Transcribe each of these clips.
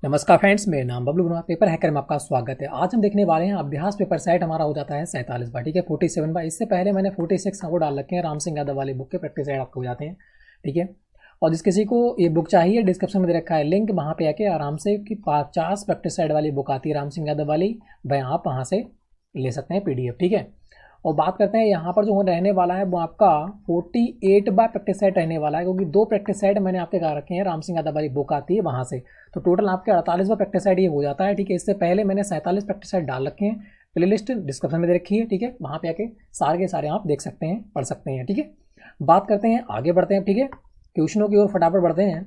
नमस्कार फ्रेंड्स, मेरा नाम बबलू वर्मा, पेपर हैकर में आपका स्वागत है। आज हम देखने वाले हैं अभ्यास पेपर सेट हमारा हो जाता है 47 बार, ठीक है, 47 बार। इससे पहले मैंने 46 आपको डाल रखे हैं, राम सिंह यादव वाली बुक के प्रैक्टिस सेट आपको हो जाते हैं, ठीक है। और जिस किसी को ये बुक चाहिए, डिस्क्रिप्शन में दे रखा है लिंक, वहाँ पे आके आराम से कि 50 प्रैक्टिस सेट वाली बुक आती है राम सिंह यादव वाली, भाई आप वहाँ से ले सकते हैं PDF, ठीक है। और बात करते हैं यहाँ पर जो रहने वाला है वो आपका 48 बार प्रैक्टिस सेट रहने वाला है, क्योंकि 2 प्रैक्टिस सेट मैंने आपके कहा रखे हैं, राम सिंह यादव वाली बुक आती है वहाँ से, तो टोटल आपके 48 बार प्रैक्टिस सेट ये हो जाता है, ठीक है। इससे पहले मैंने 47 प्रैक्टिस सेट डाल रखे हैं, प्लेलिस्ट डिस्क्रिप्शन में दे रखी है, ठीक है, वहाँ पे आके सारे के सारे आप देख सकते हैं, पढ़ सकते हैं, ठीक है। बात करते हैं, आगे बढ़ते हैं, ठीक है, क्वेश्चनों की ओर फटाफट बढ़ते हैं।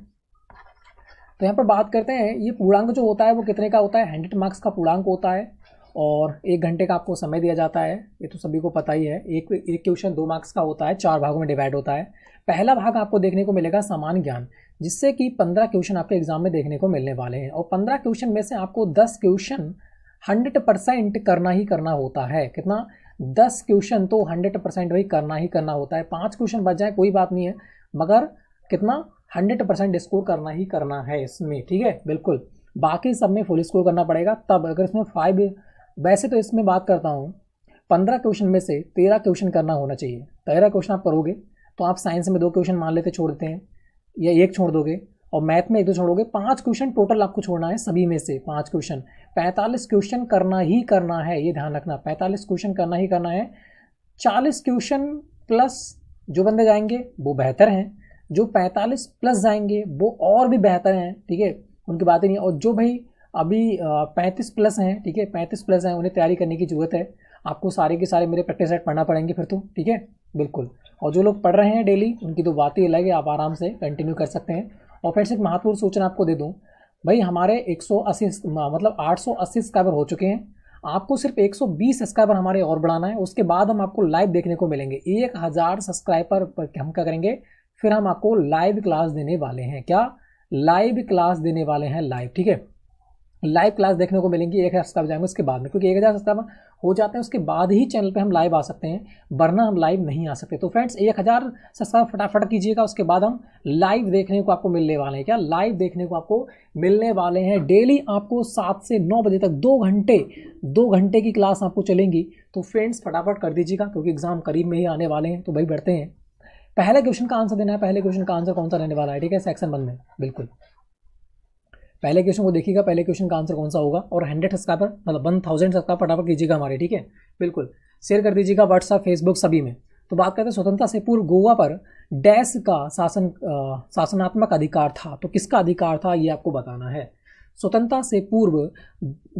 तो यहाँ पर बात करते हैं, ये पूर्णांक जो होता है वो कितने का होता है, 100 मार्क्स का पूर्णांक होता है, और 1 घंटे का आपको समय दिया जाता है, ये तो सभी को पता ही है। एक क्वेश्चन 2 मार्क्स का होता है, 4 भागों में डिवाइड होता है। पहला भाग आपको देखने को मिलेगा सामान्य ज्ञान, जिससे कि 15 क्वेश्चन आपके एग्जाम में देखने को मिलने वाले हैं, और 15 क्वेश्चन में से आपको 10 क्वेश्चन 100% करना ही करना होता है। कितना? 10 क्वेश्चन तो 100% वही करना ही करना होता है। 5 क्वेश्चन बच जाए कोई बात नहीं है, मगर कितना 100% स्कोर करना ही करना है इसमें, ठीक है, बिल्कुल। बाकी सब में फुल स्कोर करना पड़ेगा, तब अगर इसमें 5, वैसे तो इसमें बात करता हूँ 15 क्वेश्चन में से 13 क्वेश्चन करना होना चाहिए। 13 क्वेश्चन आप करोगे तो आप साइंस में 2 क्वेश्चन मान लेते छोड़ देते हैं, या 1 छोड़ दोगे, और मैथ में 1-2 छोड़ोगे, 5 क्वेश्चन टोटल आपको छोड़ना है, सभी में से 5 क्वेश्चन। 45 क्वेश्चन करना ही करना है, ये ध्यान रखना, 45 क्वेश्चन करना ही करना है। 40 क्वेश्चन प्लस जो बंदे जाएंगे वो बेहतर हैं, जो 45 प्लस जाएंगे वो और भी बेहतर हैं, ठीक है, उनकी बात ही नहीं है। और जो भाई अभी 35 प्लस हैं, ठीक है, 35 प्लस हैं, उन्हें तैयारी करने की जरूरत है। आपको सारे के सारे मेरे प्रैक्टिस सेट पढ़ना पड़ेंगे फिर तो, ठीक है, बिल्कुल। और जो लोग पढ़ रहे हैं डेली, उनकी तो बात ही अलग है, आप आराम से कंटिन्यू कर सकते हैं। और फिर से एक महत्वपूर्ण सूचना आपको दे दूँ, भाई हमारे 180 मतलब 880 सब्सक्राइबर हो चुके हैं, आपको सिर्फ 120 सब्सक्राइबर हमारे और बढ़ाना है, उसके बाद हम आपको लाइव देखने को मिलेंगे। 1000 सब्सक्राइबर पर हम क्या करेंगे, फिर हम आपको लाइव क्लास देने वाले हैं। क्या? लाइव क्लास देने वाले हैं, लाइव, ठीक है। लाइव क्लास देखने को मिलेंगी 1000 सब्सक्राइबर जाएंगे उसके बाद में, क्योंकि 1000 सब्सक्राइबर हो जाते हैं उसके बाद ही चैनल पे हम लाइव आ सकते हैं, वरना हम लाइव नहीं आ सकते। तो फ्रेंड्स 1000 सब्सक्राइब फटाफट कीजिएगा, उसके बाद हम लाइव देखने को आपको मिलने वाले हैं। क्या? लाइव देखने को आपको मिलने वाले हैं। डेली आपको 7 से 9 बजे तक 2 घंटे की क्लास आपको चलेंगी। तो फ्रेंड्स फटाफट कर दीजिएगा, क्योंकि एग्जाम करीब में ही आने वाले हैं, तो भाई बढ़ते हैं। पहले क्वेश्चन का आंसर देना है। पहले क्वेश्चन का आंसर कौन सा रहने वाला है, ठीक है, सेक्शन 1 में, बिल्कुल। पहले क्वेश्चन को देखिएगा, पहले क्वेश्चन का आंसर कौन सा होगा, और 100 सब्सक्राइबर मतलब 1000 सब्सक्राइबर फटाफट कीजिएगा हमारे, ठीक है, बिल्कुल। शेयर कर दीजिएगा व्हाट्सएप, फेसबुक सभी में। तो बात करते हैं, स्वतंत्रता से पूर्व गोवा पर डैश का शासनात्मक अधिकार था। तो किसका अधिकार था ये आपको बताना है। स्वतंत्रता से पूर्व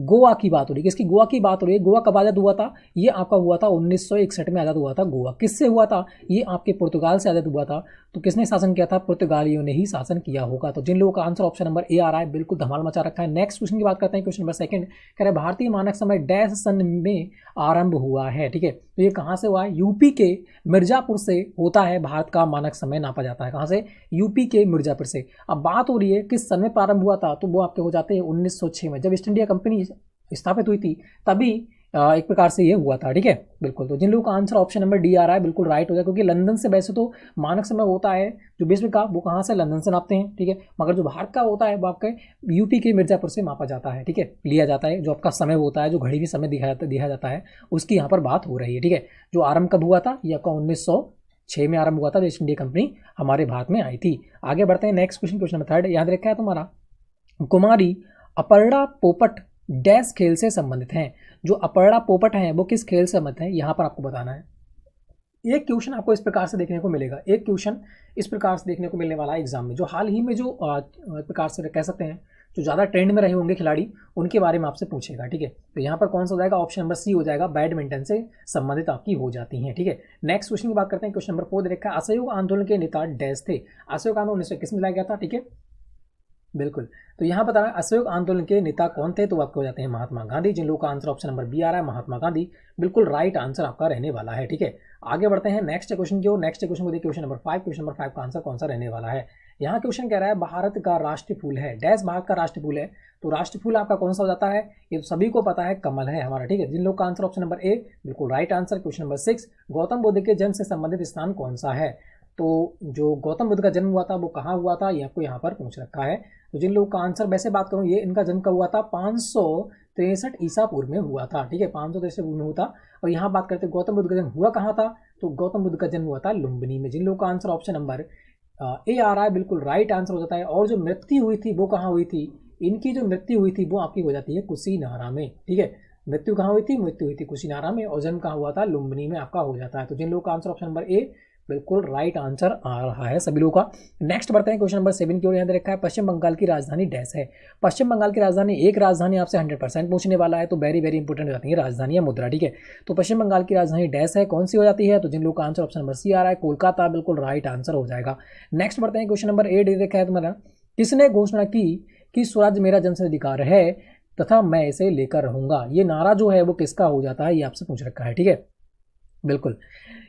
गोवा की बात हो रही है, किसकी? गोवा की बात हो रही है। गोवा कब आज़ाद हुआ था? ये आपका हुआ था 1961 में आज़ाद हुआ था गोवा। किससे हुआ था? ये आपके पुर्तगाल से आज़ाद हुआ था। तो किसने शासन किया था? पुर्तगालियों ने ही शासन किया होगा। तो जिन लोगों का आंसर ऑप्शन नंबर ए आ रहा है, बिल्कुल धमाल मचा रखा है। नेक्स्ट क्वेश्चन की बात करते हैं, क्वेश्चन नंबर 2 कह रहे भारतीय मानक समय डैश सन में आरंभ हुआ है, ठीक है। तो ये कहाँ से हुआ है? यूपी के मिर्जापुर से होता है भारत का मानक समय नापा जाता है। कहाँ से? यूपी के मिर्जापुर से। अब बात हो रही है किस सन में प्रारंभ हुआ था, तो वो आपके हो जाते हैं 1906 में, जब ईस्ट इंडिया कंपनी स्थापित हुई थी, तभी एक प्रकार से ये हुआ था, ठीक है, बिल्कुल। तो जिन लोगों का आंसर ऑप्शन नंबर डी आ रहा है, बिल्कुल राइट हो जाए, क्योंकि लंदन से वैसे तो मानक समय होता है जो विश्व का, वो कहाँ से? लंदन से नापते हैं, ठीक है, मगर जो भारत का होता है वो आपके यूपी के मिर्जापुर से मापा जाता है, ठीक है, लिया जाता है। जो आपका समय होता है, जो घड़ी भी समय दिया जाता है, उसकी यहाँ पर बात हो रही है, ठीक है। जो आरंभ कब हुआ था? ये आपका 1906 में आरंभ हुआ था, ईस्ट इंडिया कंपनी हमारे भारत में आई थी। आगे बढ़ते हैं, नेक्स्ट क्वेश्चन, क्वेश्चन नंबर 3 याद रखा है तुम्हारा। कुमारी अपर्णा पोपट डैश खेल से संबंधित हैं। जो अपर्णा पोपट हैं वो किस खेल से संबंधित हैं, यहाँ पर आपको बताना है। एक क्वेश्चन आपको इस प्रकार से देखने को मिलेगा, एक क्वेश्चन इस प्रकार से देखने को मिलने वाला है एग्जाम में, जो हाल ही में जो एक प्रकार से कह सकते हैं जो ज़्यादा ट्रेंड में रहे होंगे खिलाड़ी, उनके बारे में आपसे पूछेगा, ठीक है। तो यहाँ पर कौन सा हो जाएगा? ऑप्शन नंबर सी हो जाएगा, बैडमिंटन से संबंधित आपकी हो जाती हैं, ठीक है। नेक्स्ट क्वेश्चन की बात करते हैं, क्वेश्चन नंबर 4 दे रखा है, असहयोग आंदोलन के नेता डैश थे। असहयोग आंदोलन 1921 में लाया गया था, ठीक है, बिल्कुल। तो यहाँ बता रहा है असहयोग आंदोलन के नेता कौन थे, तो आपको हो जाते हैं महात्मा गांधी। जिन लोगों का आंसर ऑप्शन नंबर बी आ रहा है, महात्मा गांधी, बिल्कुल राइट आंसर आपका रहने वाला है, ठीक है। आगे बढ़ते हैं नेक्स्ट क्वेश्चन की ओर। नेक्स्ट क्वेश्चन को देखिए, क्वेश्चन नंबर 5। क्वेश्चन नंबर 5 का आंसर कौन सा रहने वाला है। यहाँ क्वेश्चन कह रहा है भारत का राष्ट्रीय फूल है डैश, भारत का राष्ट्रीय फूल है, तो राष्ट्रीय फूल आपका कौन सा हो जाता है? ये तो सभी को पता है, कमल है हमारा, ठीक है। जिन लोग का आंसर ऑप्शन नंबर ए, बिल्कुल right answer. Question number 6, Gautam Buddha के जन्म से संबंधित स्थान कौन सा है? तो जो गौतम बुद्ध का जन्म हुआ था वो कहाँ हुआ था, ये आपको यहाँ पर पूछ रखा है। तो जिन लोगों का आंसर वैसे बात करूँ, ये इनका जन्म कब हुआ था, 563 ईसा पूर्व में हुआ था, ठीक है, 563 पूर्व में हुआ था। और यहाँ बात करते हैं गौतम बुद्ध का जन्म हुआ कहाँ था, तो गौतम बुद्ध का जन्म हुआ था लुम्बिनी में। जिन लोगों का आंसर ऑप्शन नंबर ए आ रहा है बिल्कुल राइट आंसर हो जाता है। और जो मृत्यु हुई थी वो कहाँ हुई थी, इनकी जो मृत्यु हुई थी वो आपकी हो जाती है कुशीनहरा में, ठीक है। मृत्यु कहाँ हुई थी, मृत्यु हुई थी कुशीनहरा में, और जन्म कहाँ हुआ था, लुम्बिनी में आपका हो जाता है। तो जिन लोगों का आंसर ऑप्शन नंबर ए बिल्कुल राइट आंसर आ रहा है सभी लोगों का। नेक्स्ट बढ़ते हैं क्वेश्चन नंबर 7 की ओर। यहाँ दे रखा है पश्चिम बंगाल की राजधानी डैश है। पश्चिम बंगाल की राजधानी, एक राजधानी आपसे 100% पूछने वाला है, तो वेरी वेरी इंपॉर्टेंट हो जाती है राजधानी या मुद्रा, ठीक है। तो पश्चिम बंगाल की राजधानी डैश है, कौन सी हो जाती है, तो जिन लोगों का आंसर ऑप्शन नंबर सी आ रहा है कोलकाता, बिल्कुल राइट आंसर हो जाएगा। नेक्स्ट बढ़ते हैं क्वेश्चन नंबर 8 देखा है तुम्हारा, किसने घोषणा की कि स्वराज मेरा जन्मसिद्ध अधिकार है तथा मैं इसे लेकर रहूंगा। ये नारा जो है वो किसका हो जाता है, ये आपसे पूछ रखा है, ठीक है। बिल्कुल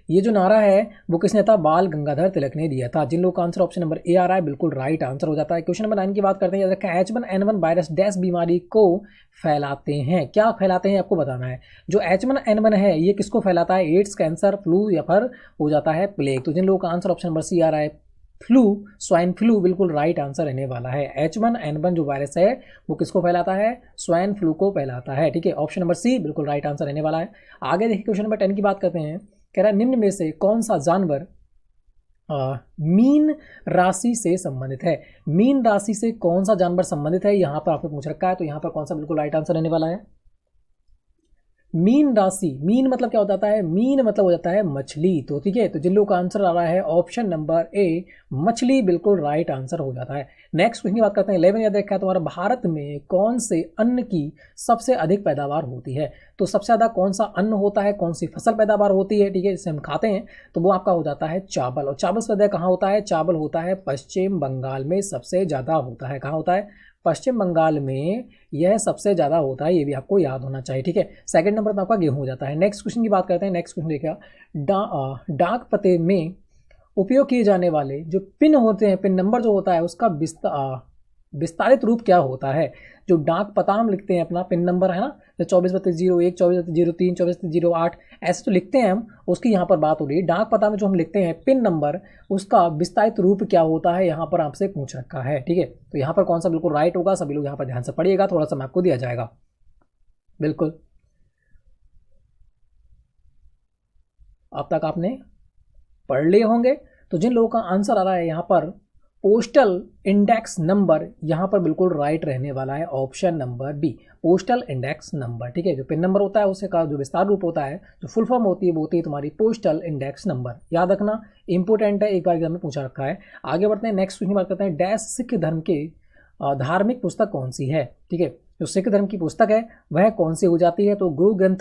ये जो नारा है वो किसने था, बाल गंगाधर तिलक ने दिया था। जिन लोगों का आंसर ऑप्शन नंबर ए आ रहा है बिल्कुल राइट आंसर हो जाता है। क्वेश्चन नंबर 9 की बात करते हैं। H1N1 वायरस डैश बीमारी को फैलाते हैं, क्या फैलाते हैं आपको बताना है। जो H1N1 है ये किसको फैलाता है, एड्स, कैंसर, फ्लू या फिर हो जाता है प्लेग। तो जिन लोगों का आंसर ऑप्शन नंबर सी आ रहा है फ्लू, स्वाइन फ्लू, बिल्कुल राइट आंसर रहने वाला है। H1N1 जो वायरस है वो किसको फैलाता है, स्वाइन फ्लू को फैलाता है, ठीक है। ऑप्शन नंबर सी बिल्कुल राइट आंसर रहने वाला है। आगे देखिए क्वेश्चन नंबर 10 की बात करते हैं। कह रहा है निम्न में से कौन सा जानवर मीन राशि से संबंधित है। मीन राशि से कौन सा जानवर संबंधित है, यहां पर आपने पूछ रखा है, तो यहां पर कौन सा बिल्कुल राइट आंसर रहने वाला है, मीन राशि। मीन मतलब क्या हो जाता है, मीन मतलब हो जाता है मछली, तो ठीक है। तो जिन लोगों का आंसर आ रहा है ऑप्शन नंबर ए मछली, बिल्कुल राइट आंसर हो जाता है। नेक्स्ट क्वेश्चन की बात करते हैं। 11 याद रखा है तुम्हारा, भारत में कौन से अन्न की सबसे अधिक पैदावार होती है। तो सबसे ज्यादा कौन सा अन्न होता है, कौन सी फसल पैदावार होती है, ठीक है, जिसे हम खाते हैं, तो वो आपका हो जाता है चावल। और चावल से ज्यादा कहाँ होता है, चावल होता है पश्चिम बंगाल में सबसे ज्यादा होता है। कहाँ होता है, पश्चिम बंगाल में यह सबसे ज्यादा होता है, ये भी आपको याद होना चाहिए, ठीक है। सेकंड नंबर पर आपका गेहूं हो जाता है। नेक्स्ट क्वेश्चन की बात करते हैं। नेक्स्ट क्वेश्चन देखिए, डाक पते में उपयोग किए जाने वाले जो पिन होते हैं, पिन नंबर जो होता है उसका विस्तारित रूप क्या होता है। जो डाक पता हम लिखते हैं अपना पिन नंबर है ना, जो 243201, 2403, 2408 ऐसे तो लिखते हैं हम, उसकी यहाँ पर बात हो रही है। डाक पता में जो हम लिखते हैं पिन नंबर, उसका विस्तारित रूप क्या होता है, यहाँ पर आपसे पूछ रखा है, ठीक है। तो यहाँ पर कौन सा बिल्कुल राइट होगा, सभी लोग यहाँ पर ध्यान से पढ़िएगा, थोड़ा सा आपको दिया जाएगा। बिल्कुल अब तक आपने पढ़ लिए होंगे। तो जिन लोगों का आंसर आ रहा है यहाँ पर पोस्टल इंडेक्स नंबर, यहाँ पर बिल्कुल राइट रहने वाला है option number B, postal index number, ठीक है। जो पिन नंबर होता है उससे का जो विस्तार रूप होता है, जो फुल फॉर्म होती है वो होती है तुम्हारी पोस्टल इंडेक्स नंबर। याद रखना, इंपोर्टेंट है, एक बार एग्जाम में पूछा रखा है। आगे बढ़ते हैं। नेक्स्ट क्वेश्चन बात करते हैं, डैश सिख धर्म के धार्मिक पुस्तक कौन सी है, ठीक है। जो सिख धर्म की पुस्तक है वह कौन सी हो जाती है, तो गुरु ग्रंथ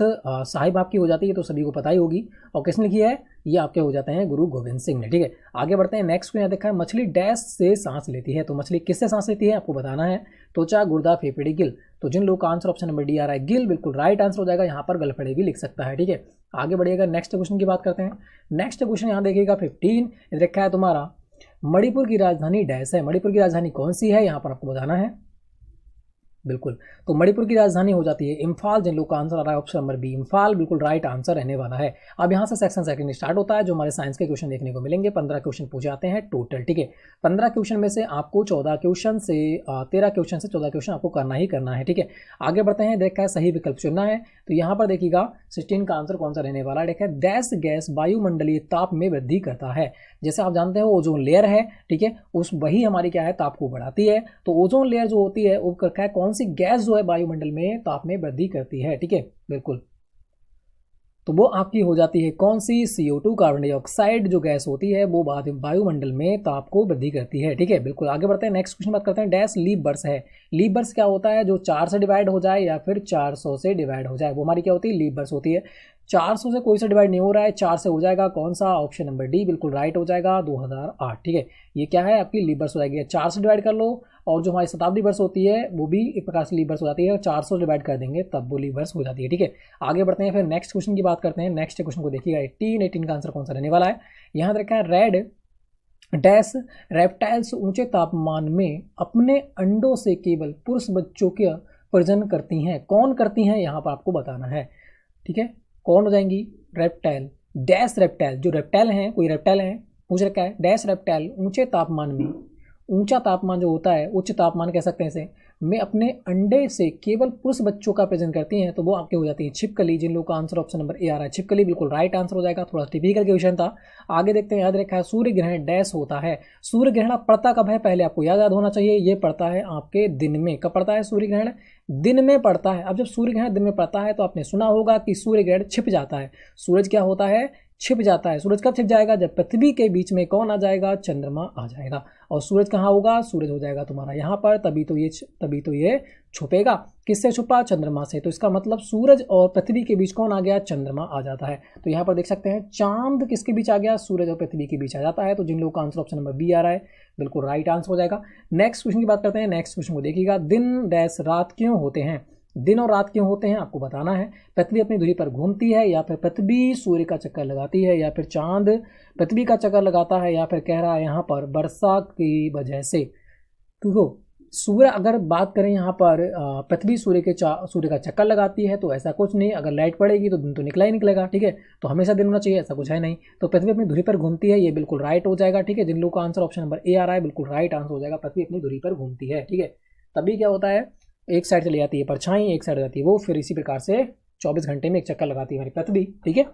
साहिब आपकी हो जाती है, तो सभी को पता ही होगी। और किसने लिखी है, ये आपके हो जाते हैं गुरु गोविंद सिंह ने, ठीक है। आगे बढ़ते हैं। नेक्स्ट यहाँ देखा है, मछली डैश से सांस लेती है। तो मछली किससे सांस लेती है आपको बताना है, त्वचा, गुर्दा, फेफड़े, गिल। तो जिन लोगों का आंसर ऑप्शन नंबर डी आ रहा है गिल, बिल्कुल राइट आंसर हो जाएगा। यहाँ पर गलफड़े भी लिख सकता है, ठीक है। आगे बढ़िएगा, नेक्स्ट क्वेश्चन की बात करते हैं। नेक्स्ट क्वेश्चन यहाँ देखिएगा 15 देखा है तुम्हारा, मणिपुर की राजधानी डैश है। मणिपुर की राजधानी कौन सी है, यहाँ पर आपको बताना है। बिल्कुल, तो मणिपुर की राजधानी हो जाती है इम्फाल। जिन लोग का आंसर आ रहा है ऑप्शन नंबर बी इम्फाल, बिल्कुल राइट आंसर रहने वाला है। अब यहाँ से सेक्शन सेकंड स्टार्ट होता है, जो हमारे साइंस के क्वेश्चन देखने को मिलेंगे। 15 क्वेश्चन पूछे जाते हैं टोटल, ठीक है। 15 क्वेश्चन में से आपको 13 क्वेश्चन से 14 क्वेश्चन आपको करना ही करना है, ठीक है। आगे बढ़ते हैं। देखा है सही विकल्प चुनना है, तो यहाँ पर देखिएगा 16 का आंसर कौन सा रहने वाला है। देखा है डैश गैस वायुमंडलीय ताप में वृद्धि करता है। जैसे आप जानते हैं ओजोन लेयर है, ठीक है, उस वही हमारी क्या है ताप को बढ़ाती है। तो ओजोन लेयर जो होती है वो क्या है, कौन सी गैस जो है वायुमंडल में ताप में वृद्धि करती है, ठीक है। बिल्कुल, तो वो आपकी हो जाती है कौन सी, CO2 कार्बन डाइऑक्साइड जो गैस होती है वो वायुमंडल में ताप को वृद्धि करती है, ठीक है। बिल्कुल, आगे बढ़ते हैं। नेक्स्ट क्वेश्चन बात करते हैं। डैश लीप वर्ष है। लीप वर्ष क्या होता है, जो 4 से डिवाइड हो जाए या फिर 400 से डिवाइड हो जाए, वो हमारी क्या होती है, लीप वर्ष होती है। 400 से कोई से डिवाइड नहीं हो रहा है, 4 से हो जाएगा, कौन सा, ऑप्शन नंबर डी, बिल्कुल राइट हो जाएगा 2008, ठीक है। ये क्या है आपकी लीप वर्ष हो जाएगी। 4 से डिवाइड कर लो, और जो हमारी शताब्दी वर्ष होती है वो भी एक प्रकार से लीप वर्ष हो जाती है। 400 डिवाइड कर देंगे तब वो लीप वर्ष हो जाती है, ठीक है। आगे बढ़ते हैं, फिर नेक्स्ट क्वेश्चन की बात करते हैं। नेक्स्ट क्वेश्चन को देखिएगा 18 का आंसर कौन सा रहने वाला है। यहाँ रखा है रेड डैश रेप्टाइल्स ऊंचे तापमान में अपने अंडों से केवल पुरुष बच्चों का प्रजनन करती हैं। कौन करती हैं, यहाँ पर आपको बताना है, ठीक है। कौन हो जाएंगी, रेप्टाइल, डैश रेप्टाइल। जो रेप्टाइल हैं, कोई रेप्टाइल हैं पूछ रखा है डैश रेप्टाइल ऊंचे तापमान में, ऊंचा तापमान जो होता है, उच्च तापमान कह सकते हैं इसे, में अपने अंडे से केवल पुरुष बच्चों का प्रेजेंट करती हैं, तो वो आपके हो जाती है छिपकली। जिन लोगों का आंसर ऑप्शन नंबर ए आ रहा है छिपकली, बिल्कुल राइट आंसर हो जाएगा। थोड़ा टिपिकल क्वेश्चन था। आगे देखते हैं, याद रखा है सूर्य ग्रहण डैश होता है। सूर्य ग्रहण पड़ता कब है, पहले आपको याद होना चाहिए, ये पड़ता है आपके दिन में। कब पड़ता है सूर्य ग्रहण, दिन में पड़ता है। अब जब सूर्य ग्रहण दिन में पड़ता है तो आपने सुना होगा कि सूर्य ग्रहण छिप जाता है। सूरज क्या होता है, छिप जाता है। सूरज कब छिप जाएगा, जब पृथ्वी के बीच में कौन आ जाएगा, चंद्रमा आ जाएगा। और सूरज कहाँ होगा, सूरज हो जाएगा तुम्हारा यहाँ पर, तभी तो ये छुपेगा। किससे छुपा, चंद्रमा से। तो इसका मतलब सूरज और पृथ्वी के बीच कौन आ गया, चंद्रमा आ जाता है। तो यहाँ पर देख सकते हैं चांद किसके बीच आ गया, सूरज और पृथ्वी के बीच आ जाता है। तो जिन लोगों का आंसर ऑप्शन नंबर बी आ रहा है बिल्कुल राइट आंसर हो जाएगा। नेक्स्ट क्वेश्चन की बात करते हैं। नेक्स्ट क्वेश्चन को देखिएगा, दिन डैश रात क्यों होते हैं। दिन और रात क्यों होते हैं आपको बताना है। पृथ्वी अपनी धुरी पर घूमती है, या फिर पृथ्वी सूर्य का चक्कर लगाती है, या फिर चांद पृथ्वी का चक्कर लगाता है, या फिर कह रहा है यहाँ पर वर्षा की वजह से। तो सूर्य अगर बात करें यहाँ पर पृथ्वी सूर्य का चक्कर लगाती है तो ऐसा कुछ नहीं। अगर लाइट पड़ेगी तो दिन तो निकला ही निकलेगा, ठीक है। तो हमेशा दिन होना चाहिए, ऐसा कुछ है नहीं। तो पृथ्वी अपनी धुरी पर घूमती है, ये बिल्कुल राइट हो जाएगा, ठीक है। जिन लोगों का आंसर ऑप्शन नंबर ए आ रहा है बिल्कुल राइट आंसर हो जाएगा। पृथ्वी अपनी धुरी पर घूमती है, ठीक है। तभी क्या होता है, एक साइड चली जाती है परछाई, एक साइड जाती है वो, फिर इसी प्रकार से 24 घंटे में एक चक्कर लगाती है हमारी पृथ्वी, ठीक है।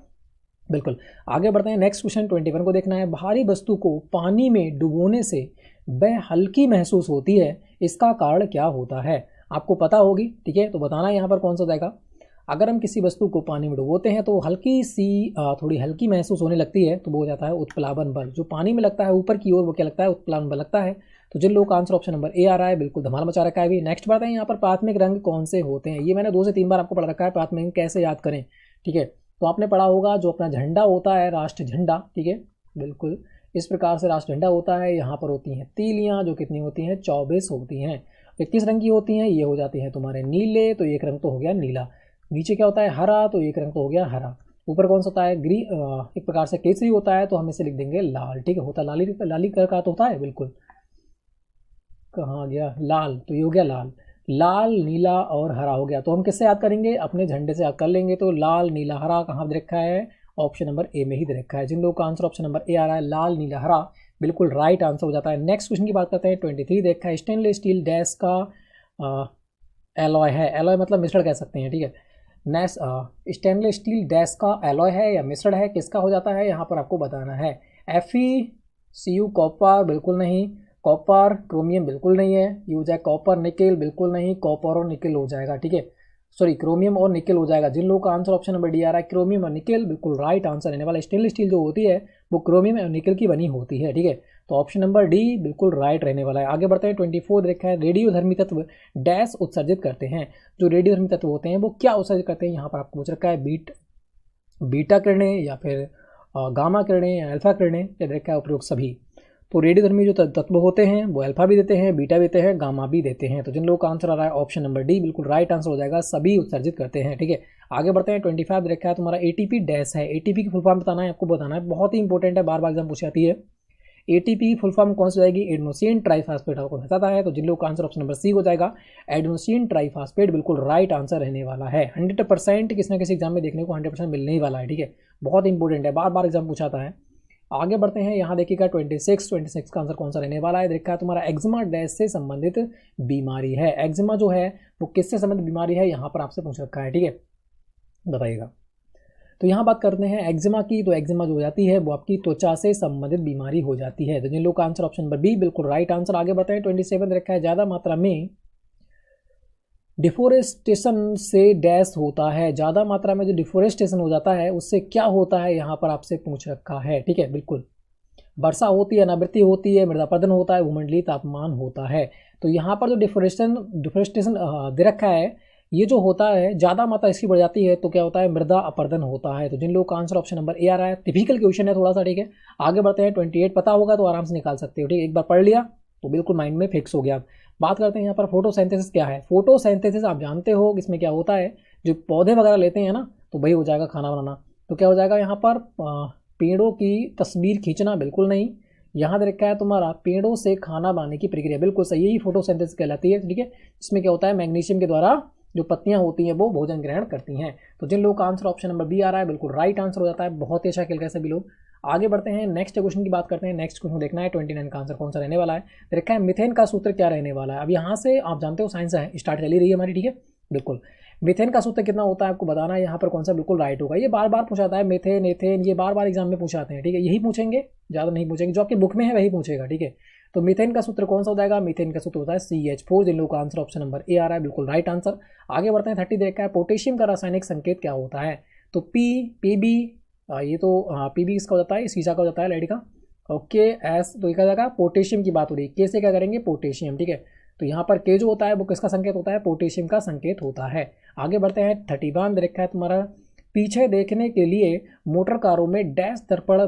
बिल्कुल आगे बढ़ते हैं। नेक्स्ट क्वेश्चन 21 को देखना है। भारी वस्तु को पानी में डुबोने से वह हल्की महसूस होती है, इसका कारण क्या होता है। आपको पता होगी, ठीक है। तो बताना यहाँ पर कौन सा जाएगा। अगर हम किसी वस्तु को पानी में डुबोते हैं तो हल्की सी थोड़ी हल्की महसूस होने लगती है, तो वो हो जाता है उत्प्लावन बल। जो पानी में लगता है ऊपर की ओर वो क्या लगता है, उत्प्लावन बल लगता है। तो जिन लोगों का आंसर ऑप्शन नंबर ए आ रहा है बिल्कुल धमाल मचा रखा है भी। नेक्स्ट बात है यहाँ पर प्राथमिक रंग कौन से होते हैं। ये मैंने 2 से 3 बार आपको पढ़ रखा है, प्राथमिक रंग कैसे याद करें, ठीक है। तो आपने पढ़ा होगा जो अपना झंडा होता है, राष्ट्र झंडा, ठीक है। बिल्कुल इस प्रकार से राष्ट्र झंडा होता है। यहाँ पर होती हैं तीलियाँ, जो कितनी होती हैं, 24 होती हैं। ये किस रंग की होती हैं, ये हो जाती हैं तुम्हारे नीले, तो एक रंग तो हो गया नीला। नीचे क्या होता है, हरा, तो एक रंग तो हो गया हरा। ऊपर कौन सा होता है, एक प्रकार से केसरी होता है, तो हम इसे लिख देंगे लाल, ठीक है। होता लाली कलर का तो होता है, बिल्कुल कहाँ गया लाल, तो ये हो गया लाल। लाल, नीला और हरा हो गया। तो हम किससे याद करेंगे, अपने झंडे से याद कर लेंगे। तो लाल, नीला, हरा कहाँ दे रखा है, ऑप्शन नंबर ए में ही दे रखा है। जिन लोगों का आंसर ऑप्शन नंबर ए आ रहा है लाल, नीला, हरा, बिल्कुल राइट आंसर हो जाता है। नेक्स्ट क्वेश्चन की बात करते हैं। 23 देखा है, स्टेनलेस स्टील डैश का एलॉय है। एलॉय मतलब मिश्रण कह सकते हैं, ठीक है। स्टेनलेस स्टील डैश का एलॉय है या मिश्रण है, किसका हो जाता है, यहाँ पर आपको बताना है। FeCu कॉपर बिल्कुल नहीं, कॉपर क्रोमियम बिल्कुल नहीं है, ये हो जाए कॉपर निकेल बिल्कुल नहीं, कॉपर और निकेल हो जाएगा, ठीक है। सॉरी क्रोमियम और निकेल हो जाएगा। जिन लोगों का आंसर ऑप्शन नंबर डी आ रहा है क्रोमियम और निकेल, बिल्कुल राइट आंसर रहने वाला। स्टेनलेस स्टील जो होती है वो क्रोमियम और निकेल की बनी होती है, ठीक है। तो ऑप्शन नंबर डी बिल्कुल राइट रहने वाला है। आगे बढ़ते हैं। 24 देखा है, रेडियोधर्मी तत्व डैश उत्सर्जित करते हैं। जो रेडियोधर्मी तत्व होते हैं वो क्या उत्सर्जित करते हैं, यहाँ पर आपको पूछ रखा है बीटा किरणें, या फिर गामा किरणें, या अल्फा किरणें, या रखा है उपयोग सभी। तो रेडियोधर्मी जो तत्व होते हैं वो अल्फा भी देते हैं, बीटा भी देते हैं, गामा भी देते हैं। तो जिन लोगों का आंसर आ रहा है ऑप्शन नंबर डी बिल्कुल राइट आंसर हो जाएगा, सभी उत्सर्जित करते हैं, ठीक है। आगे बढ़ते हैं। 25 देखा है तुम्हारा ATP डैश है। ATP की फुल फॉर्म बताना है, आपको बताना है, बहुत ही इंपॉर्टेंट है, बार बार एग्जाम पूछी जाती है। ATP की फुल फॉर्म कौन सी जाएगी, एडेनोसिन ट्राइफॉस्फेट आपको बताता है। तो जिन लोगों का आंसर ऑप्शन नंबर सी हो जाएगा एडेनोसिन ट्राइफॉस्फेट, बिल्कुल राइट आंसर रहने वाला है। 100% किसी न किसी एग्जाम में देखने को 100% मिलने ही वाला है, ठीक है। बहुत इंपॉर्टेंट है, बार बार एग्जाम पूछाता है। आगे बढ़ते हैं। यहाँ देखिएगा 26 का आंसर कौन सा रहने वाला है। देखा है तुम्हारा एक्जिमा डैश से संबंधित बीमारी है। एक्जिमा जो है वो किससे संबंधित बीमारी है, यहाँ पर आपसे पूछ रखा है, ठीक है, बताइएगा। तो यहाँ बात करते हैं एक्जिमा की। तो एक्जिमा जो हो जाती है वो आपकी त्वचा से संबंधित बीमारी हो जाती है। तो जिन लोग का आंसर ऑप्शन नंबर बी बिल्कुल राइट आंसर। आगे बढ़ते हैं। 27 रखा है, ज़्यादा मात्रा में डिफोरेस्टेशन से डैश होता है। ज़्यादा मात्रा में जो डिफोरेस्टेशन हो जाता है उससे क्या होता है, यहाँ पर आपसे पूछ रखा है, ठीक है। बिल्कुल वर्षा होती है, अनावृष्टि होती है, मृदापर्दन होता है, भूमंडलीय तापमान होता है। तो यहाँ पर जो डिफोरेस्टेशन दे रखा है, ये जो होता है ज़्यादा मात्रा इसकी बढ़ जाती है तो क्या होता है, मृदा अपर्दन होता है। तो जिन लोगों का आंसर ऑप्शन नंबर ए आ रहा है, टिपिकल क्वेश्चन है थोड़ा सा, ठीक है। आगे बढ़ते हैं। 28 पता होगा तो आराम से निकाल सकते हो, ठीक है। एक बार पढ़ लिया तो बिल्कुल माइंड में फिक्स हो गया। बात करते हैं यहाँ पर फोटोसिंथेसिस क्या है। फोटोसिंथेसिस आप जानते हो इसमें क्या होता है, जो पौधे वगैरह लेते हैं ना तो वही हो जाएगा खाना बनाना। तो क्या हो जाएगा यहाँ पर, पेड़ों की तस्वीर खींचना बिल्कुल नहीं। यहाँ दे रखा है तुम्हारा पेड़ों से खाना बनाने की प्रक्रिया, बिल्कुल सही, यही फोटोसिंथेसिस कहलाती है, ठीक है। इसमें क्या होता है, मैग्नीशियम के द्वारा जो पत्तियां होती हैं वो भोजन ग्रहण करती हैं। तो जिन लोगों का आंसर ऑप्शन नंबर बी आ रहा है बिल्कुल राइट आंसर हो जाता है। बहुत ही अच्छा खेल रहे सभी लोग। आगे बढ़ते हैं, नेक्स्ट क्वेश्चन की बात करते हैं। नेक्स्ट क्वेश्चन देखना है 29 का आंसर कौन सा रहने वाला है। देखा है मीथेन का सूत्र क्या रहने वाला है। अब यहाँ से आप जानते हो साइंस है स्टार्ट चली रही है हमारी, ठीक है। बिल्कुल मीथेन का सूत्र कितना होता है आपको बताना है, यहाँ पर कौन सा बिल्कुल राइट होगा। ये बार बार पूछाता है मीथेन एथेन, ये बार बार एग्जाम में पूछाते हैं, ठीक है। यही पूछेंगे, ज़्यादा नहीं पूछेंगे, जो आपकी बुक में है वही पूछेगा, ठीक है। तो मीथेन का सूत्र कौन सा हो जाएगा, मीथेन का सूत्र होता है CH4। जिन लोगों का आंसर ऑप्शन नंबर ए आ रहा है बिल्कुल राइट आंसर। आगे बढ़ते हैं 30 देखा है पोटेशियम का रासायनिक संकेत क्या होता है। तो PB, ये तो PB किसका हो जाता है, शीशा का हो जाता है लाइट का। ओके S तो क्या जाएगा, पोटेशियम की बात हो रही है, के से क्या करेंगे पोटेशियम, ठीक है। तो यहाँ पर के जो होता है वो किसका संकेत होता है, पोटेशियम का संकेत होता है। आगे बढ़ते हैं 31 रखा है तुम्हारा, पीछे देखने के लिए मोटर कारों में डैश दर्पण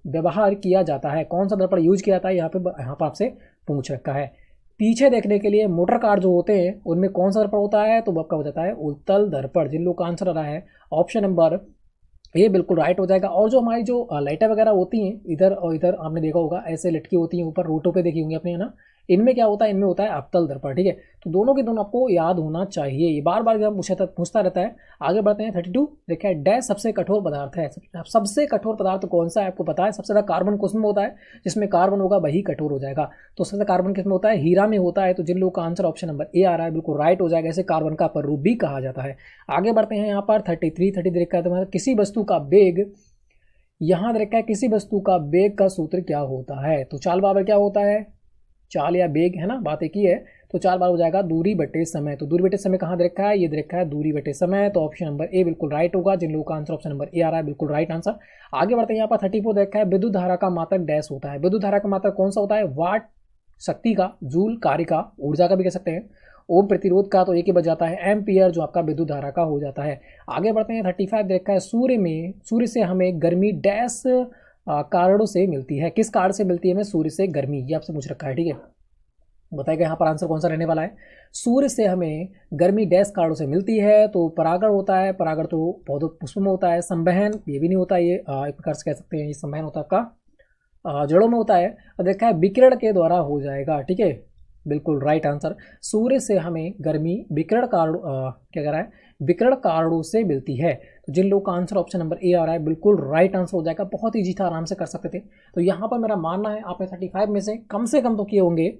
व्यवहार किया जाता है। कौन सा दर्पण यूज किया जाता है, यहाँ पर आपसे पूछ रखा है। पीछे देखने के लिए मोटर कार जो होते हैं उनमें कौन सा दर्पण होता है, तो वो आपका हो जाता है उत्तल दर्पण। जिन लोग का आंसर आ रहा है ऑप्शन नंबर ये बिल्कुल राइट हो जाएगा। और जो हमारी जो लाइटें वगैरह होती हैं इधर और इधर आपने देखा होगा ऐसे लटकी होती हैं ऊपर, रूटों पे देखी होंगी आपने, है ना। इनमें क्या होता है, इनमें होता है अवतल दर्पण, ठीक है। तो दोनों के दोनों आपको याद होना चाहिए, ये बार बार एग्जाम पूछता रहता है। आगे बढ़ते हैं 32 देखा है डैश सबसे कठोर पदार्थ है। सबसे कठोर पदार्थ कौन सा है आपको पता है, सबसे ज़्यादा कार्बन किसमें होता है, जिसमें कार्बन होगा वही कठोर हो जाएगा। तो सबसे ज़्यादा कार्बन किसमें होता है, हीरा में होता है। तो जिन लोगों का आंसर ऑप्शन नंबर ए आ रहा है बिल्कुल राइट हो जाएगा, इसे कार्बन का पररूप भी कहा जाता है। आगे बढ़ते हैं यहाँ पर 33 देखा है तुम्हारा किसी वस्तु का वेग, यहाँ देखा है किसी वस्तु का वेग का सूत्र क्या होता है। तो चाल बराबर क्या होता है, चाल या वेग, है ना, बात एक ही है। तो चाल बार हो जाएगा दूरी बटे समय। तो दूरी बटे समय कहाँ दे रखा है, ये दे रखा है दूरी बटे समय। तो ऑप्शन नंबर ए बिल्कुल राइट होगा। जिन लोगों का आंसर ऑप्शन नंबर ए आ रहा है बिल्कुल राइट आंसर। आगे बढ़ते हैं यहाँ पर 34 देखा है विद्युत धारा का मात्रक डैश होता है। विद्युत धारा का मात्रक कौन सा होता है, वाट शक्ति का, जूल कार्य का, ऊर्जा का भी कह सकते हैं, ओम प्रतिरोध का तो एक ही बच जाता है, एम्पियर जो आपका विद्युत धारा का हो जाता है। आगे बढ़ते हैं 35 देखा है सूर्य से हमें गर्मी डैश कारणों से मिलती है। किस कारण से मिलती है हमें सूर्य से गर्मी, ये आपसे पूछ रखा है, ठीक है। बताएगा यहाँ पर आंसर कौन सा रहने वाला है। सूर्य से हमें गर्मी डैश कारणों से मिलती है। तो परागण होता है, परागण तो पौधों पुष्प में होता है। संवहन ये भी नहीं होता, ये एक प्रकार से कह सकते हैं ये संवहन होता है आपका जड़ों में होता है। और देखा है विकिरण के द्वारा हो जाएगा, ठीक है, बिल्कुल राइट आंसर। सूर्य से हमें गर्मी विकिरण कारण क्या कह रहा है, विकिरण कारणों से मिलती है। तो जिन लोगों का आंसर ऑप्शन नंबर ए आ रहा है बिल्कुल राइट आंसर हो जाएगा। बहुत ईजी था, आराम से कर सकते थे। तो यहाँ पर मेरा मानना है आपने 35 में से कम तो किए होंगे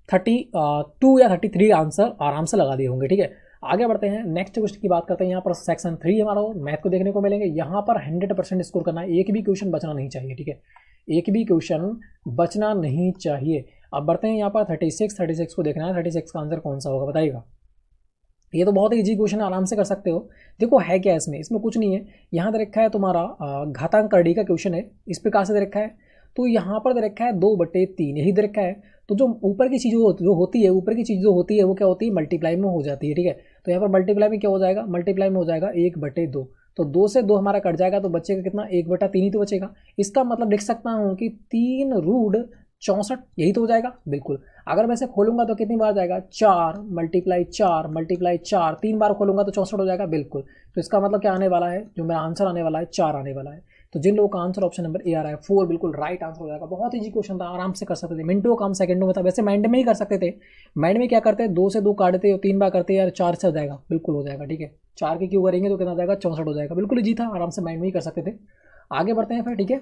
32 या 33 आंसर आराम से लगा दिए होंगे, ठीक है। आगे बढ़ते हैं नेक्स्ट क्वेश्चन की बात करते हैं। यहाँ पर सेक्शन 3 हमारा मैथ को देखने को मिलेंगे। यहाँ पर 100% स्कोर करना है, एक भी क्वेश्चन बचना नहीं चाहिए, ठीक है, एक भी क्वेश्चन बचना नहीं चाहिए। अब बढ़ते हैं यहाँ पर 36 को देखना है। 36 का आंसर कौन सा होगा बताइएगा। ये तो बहुत इजी क्वेश्चन, आराम से कर सकते हो। देखो है क्या इसमें कुछ नहीं है। यहाँ दे रखा है तुम्हारा घातांक करड़ी का क्वेश्चन है, इस प्रकार से दे रखा है। तो यहाँ पर दे रखा है 2/3 यही दे रखा है। तो जो ऊपर की चीज़ जो होती है, ऊपर की चीज़ जो होती है वो क्या होती है, मल्टीप्लाई में हो जाती है, ठीक है। तो यहाँ पर मल्टीप्लाई में क्या हो जाएगा, मल्टीप्लाई में हो जाएगा 1/2। तो 2 से 2 हमारा कट जाएगा तो बचेगा कितना, 1/3 ही तो बचेगा। इसका मतलब लिख सकता हूँ कि 3√64 यही तो हो जाएगा बिल्कुल। अगर मैं इसे खोलूंगा तो कितनी बार जाएगा, 4 × 4 3 बार खोलूंगा तो 64 हो जाएगा बिल्कुल। तो इसका मतलब क्या आने वाला है, जो मेरा आंसर आने वाला है 4 आने वाला है। तो जिन लोगों का आंसर ऑप्शन नंबर ए आ रहा है 4 बिल्कुल राइट आंसर हो जाएगा। बहुत ईजी क्वेश्चन था, आराम से कर सकते थे, मिनटों काम सेकंडों में था। वैसे माइंड में ही कर सकते थे, माइंड में क्या करते हैं 2 से 2 काटते और 3 बार करते यार 4 से हो जाएगा, बिल्कुल हो जाएगा, ठीक है। 4 के क्यों करेंगे तो कितना जाएगा, 64 हो जाएगा, बिल्कुल ईजी था, आराम से माइंड में ही कर सकते थे। आगे बढ़ते हैं फिर, ठीक है।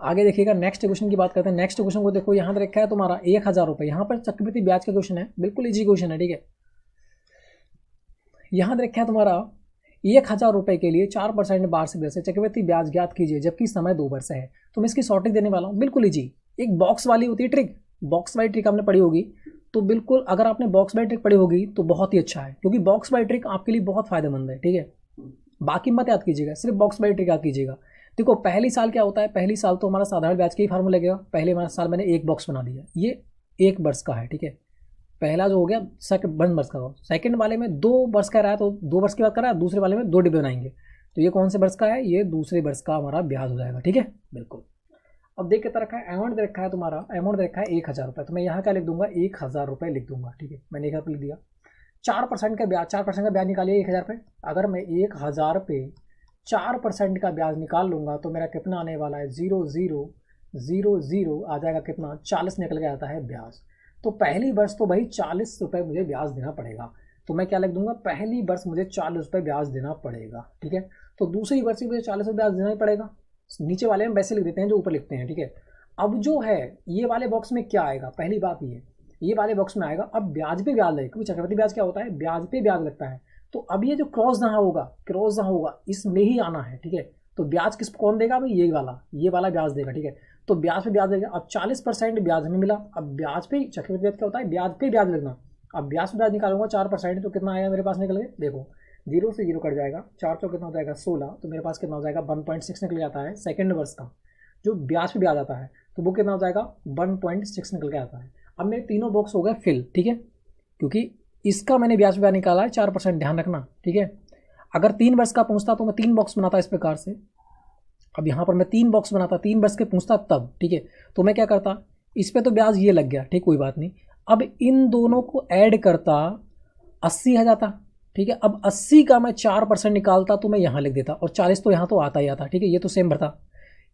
आगे देखिएगा नेक्स्ट क्वेश्चन की बात करते हैं। नेक्स्ट क्वेश्चन को देखो, यहाँ रखा है तुम्हारा 1000 रुपये। यहाँ पर चक्रवृद्धि ब्याज का क्वेश्चन है, बिल्कुल ईजी क्वेश्चन है, ठीक है। यहाँ रखा है तुम्हारा 1000 रुपये के लिए 4% वार्षिक दर से चक्रवृद्धि ब्याज ज्ञात कीजिए जबकि समय 2 वर्ष है। तो मैं इसकी शॉर्टेज देने वाला हूँ, बिल्कुल ईजी। एक बॉक्स वाली होती है ट्रिक, बॉक्स वाली ट्रिक आपने पढ़ी होगी। तो बिल्कुल अगर आपने बॉक्स वाली ट्रिक पढ़ी होगी तो बहुत ही अच्छा है, क्योंकि बॉक्स वाली ट्रिक आपके लिए बहुत फायदेमंद है, ठीक है। बाकी मत याद कीजिएगा, सिर्फ बॉक्स वाली ट्रिक याद कीजिएगा। देखो पहली साल क्या होता है, पहली साल तो हमारा साधारण ब्याज का ही फार्मूला लगेगा। पहले साल मैंने एक बॉक्स बना दिया, ये 1 वर्ष का है, ठीक है। पहला जो हो गया 1 वर्ष का हो। सेकंड वाले में 2 वर्ष का रहा है तो 2 वर्ष की बात कर रहा है, दूसरे वाले में 2 डिब्बे बनाएंगे। तो ये कौन से वर्ष का है, ये दूसरे वर्ष का हमारा ब्याज हो जाएगा, ठीक है, बिल्कुल। अब देख के रखा है अमाउंट दे रखा है तुम्हारा, अमाउंट दे रखा है 1000 रुपये। तो मैं यहाँ क्या लिख दूंगा, 1000 रुपये लिख दूंगा, ठीक है। मैंने 1000 लिख दिया। 4% का ब्याज, 4% का ब्याज निकालिए 1000 पे। अगर मैं 1000 पे 4% का ब्याज निकाल लूँगा तो मेरा कितना आने वाला है, 0,000 आ जाएगा, कितना 40 निकल के आता है ब्याज। तो पहली वर्ष तो भाई 40 रुपये मुझे ब्याज देना पड़ेगा। तो मैं क्या लिख दूंगा, पहली वर्ष मुझे 40 रुपये ब्याज देना पड़ेगा, ठीक है। तो दूसरी पर्ची पे 40 ब्याज देना ही पड़ेगा। नीचे वाले में वैसे लिख देते हैं जो ऊपर लिखते हैं, ठीक है। अब जो है ये वाले बॉक्स में क्या आएगा, पहली बात ये वाले बॉक्स में आएगा अब ब्याज पे ब्याज लगेगा, क्योंकि चक्रवृद्धि ब्याज क्या होता है, ब्याज पे ब्याज लगता है। तो अब ये जो क्रॉस जहाँ होगा इसमें ही आना है, ठीक है। तो ब्याज किस कौन देगा भाई, ये वाला ब्याज देगा, ठीक है। तो ब्याज पे ब्याज देगा। अब 40% ब्याज हमें मिला। अब ब्याज पे चक्रवृद्धि ब्याज क्या होता है, ब्याज पे ब्याज लगना। अब ब्याज पे ब्याज निकालूंगा 4%, तो कितना आएगा मेरे पास निकल के, देखो 0 से 0 कट जाएगा, 4 चौ कितना हो जाएगा 16, तो मेरे पास कितना हो जाएगा 1.6 निकल जाता है सेकेंड वर्ष का जो ब्याज पे ब्याज आता है, तो वो कितना हो जाएगा 1.6 निकल के आता है। अब मेरे तीनों बॉक्स हो गए फिल, ठीक है, क्योंकि इसका मैंने ब्याज पे ब्याज निकाला है 4%, ध्यान रखना, ठीक है। अगर 3 वर्ष का पूछता तो मैं 3 बॉक्स बनाता इस प्रकार से। अब यहाँ पर मैं 3 बॉक्स बनाता, 3 वर्ष के पूछता तब, ठीक है। तो मैं क्या करता, इस पर तो ब्याज ये लग गया, ठीक, कोई बात नहीं। अब इन दोनों को ऐड करता 80 आ जाता, ठीक है। अब 80 का मैं 4% निकालता तो मैं यहाँ लिख देता, और 40 तो यहाँ तो आता ही आता, ठीक है, ये तो सेम भरता।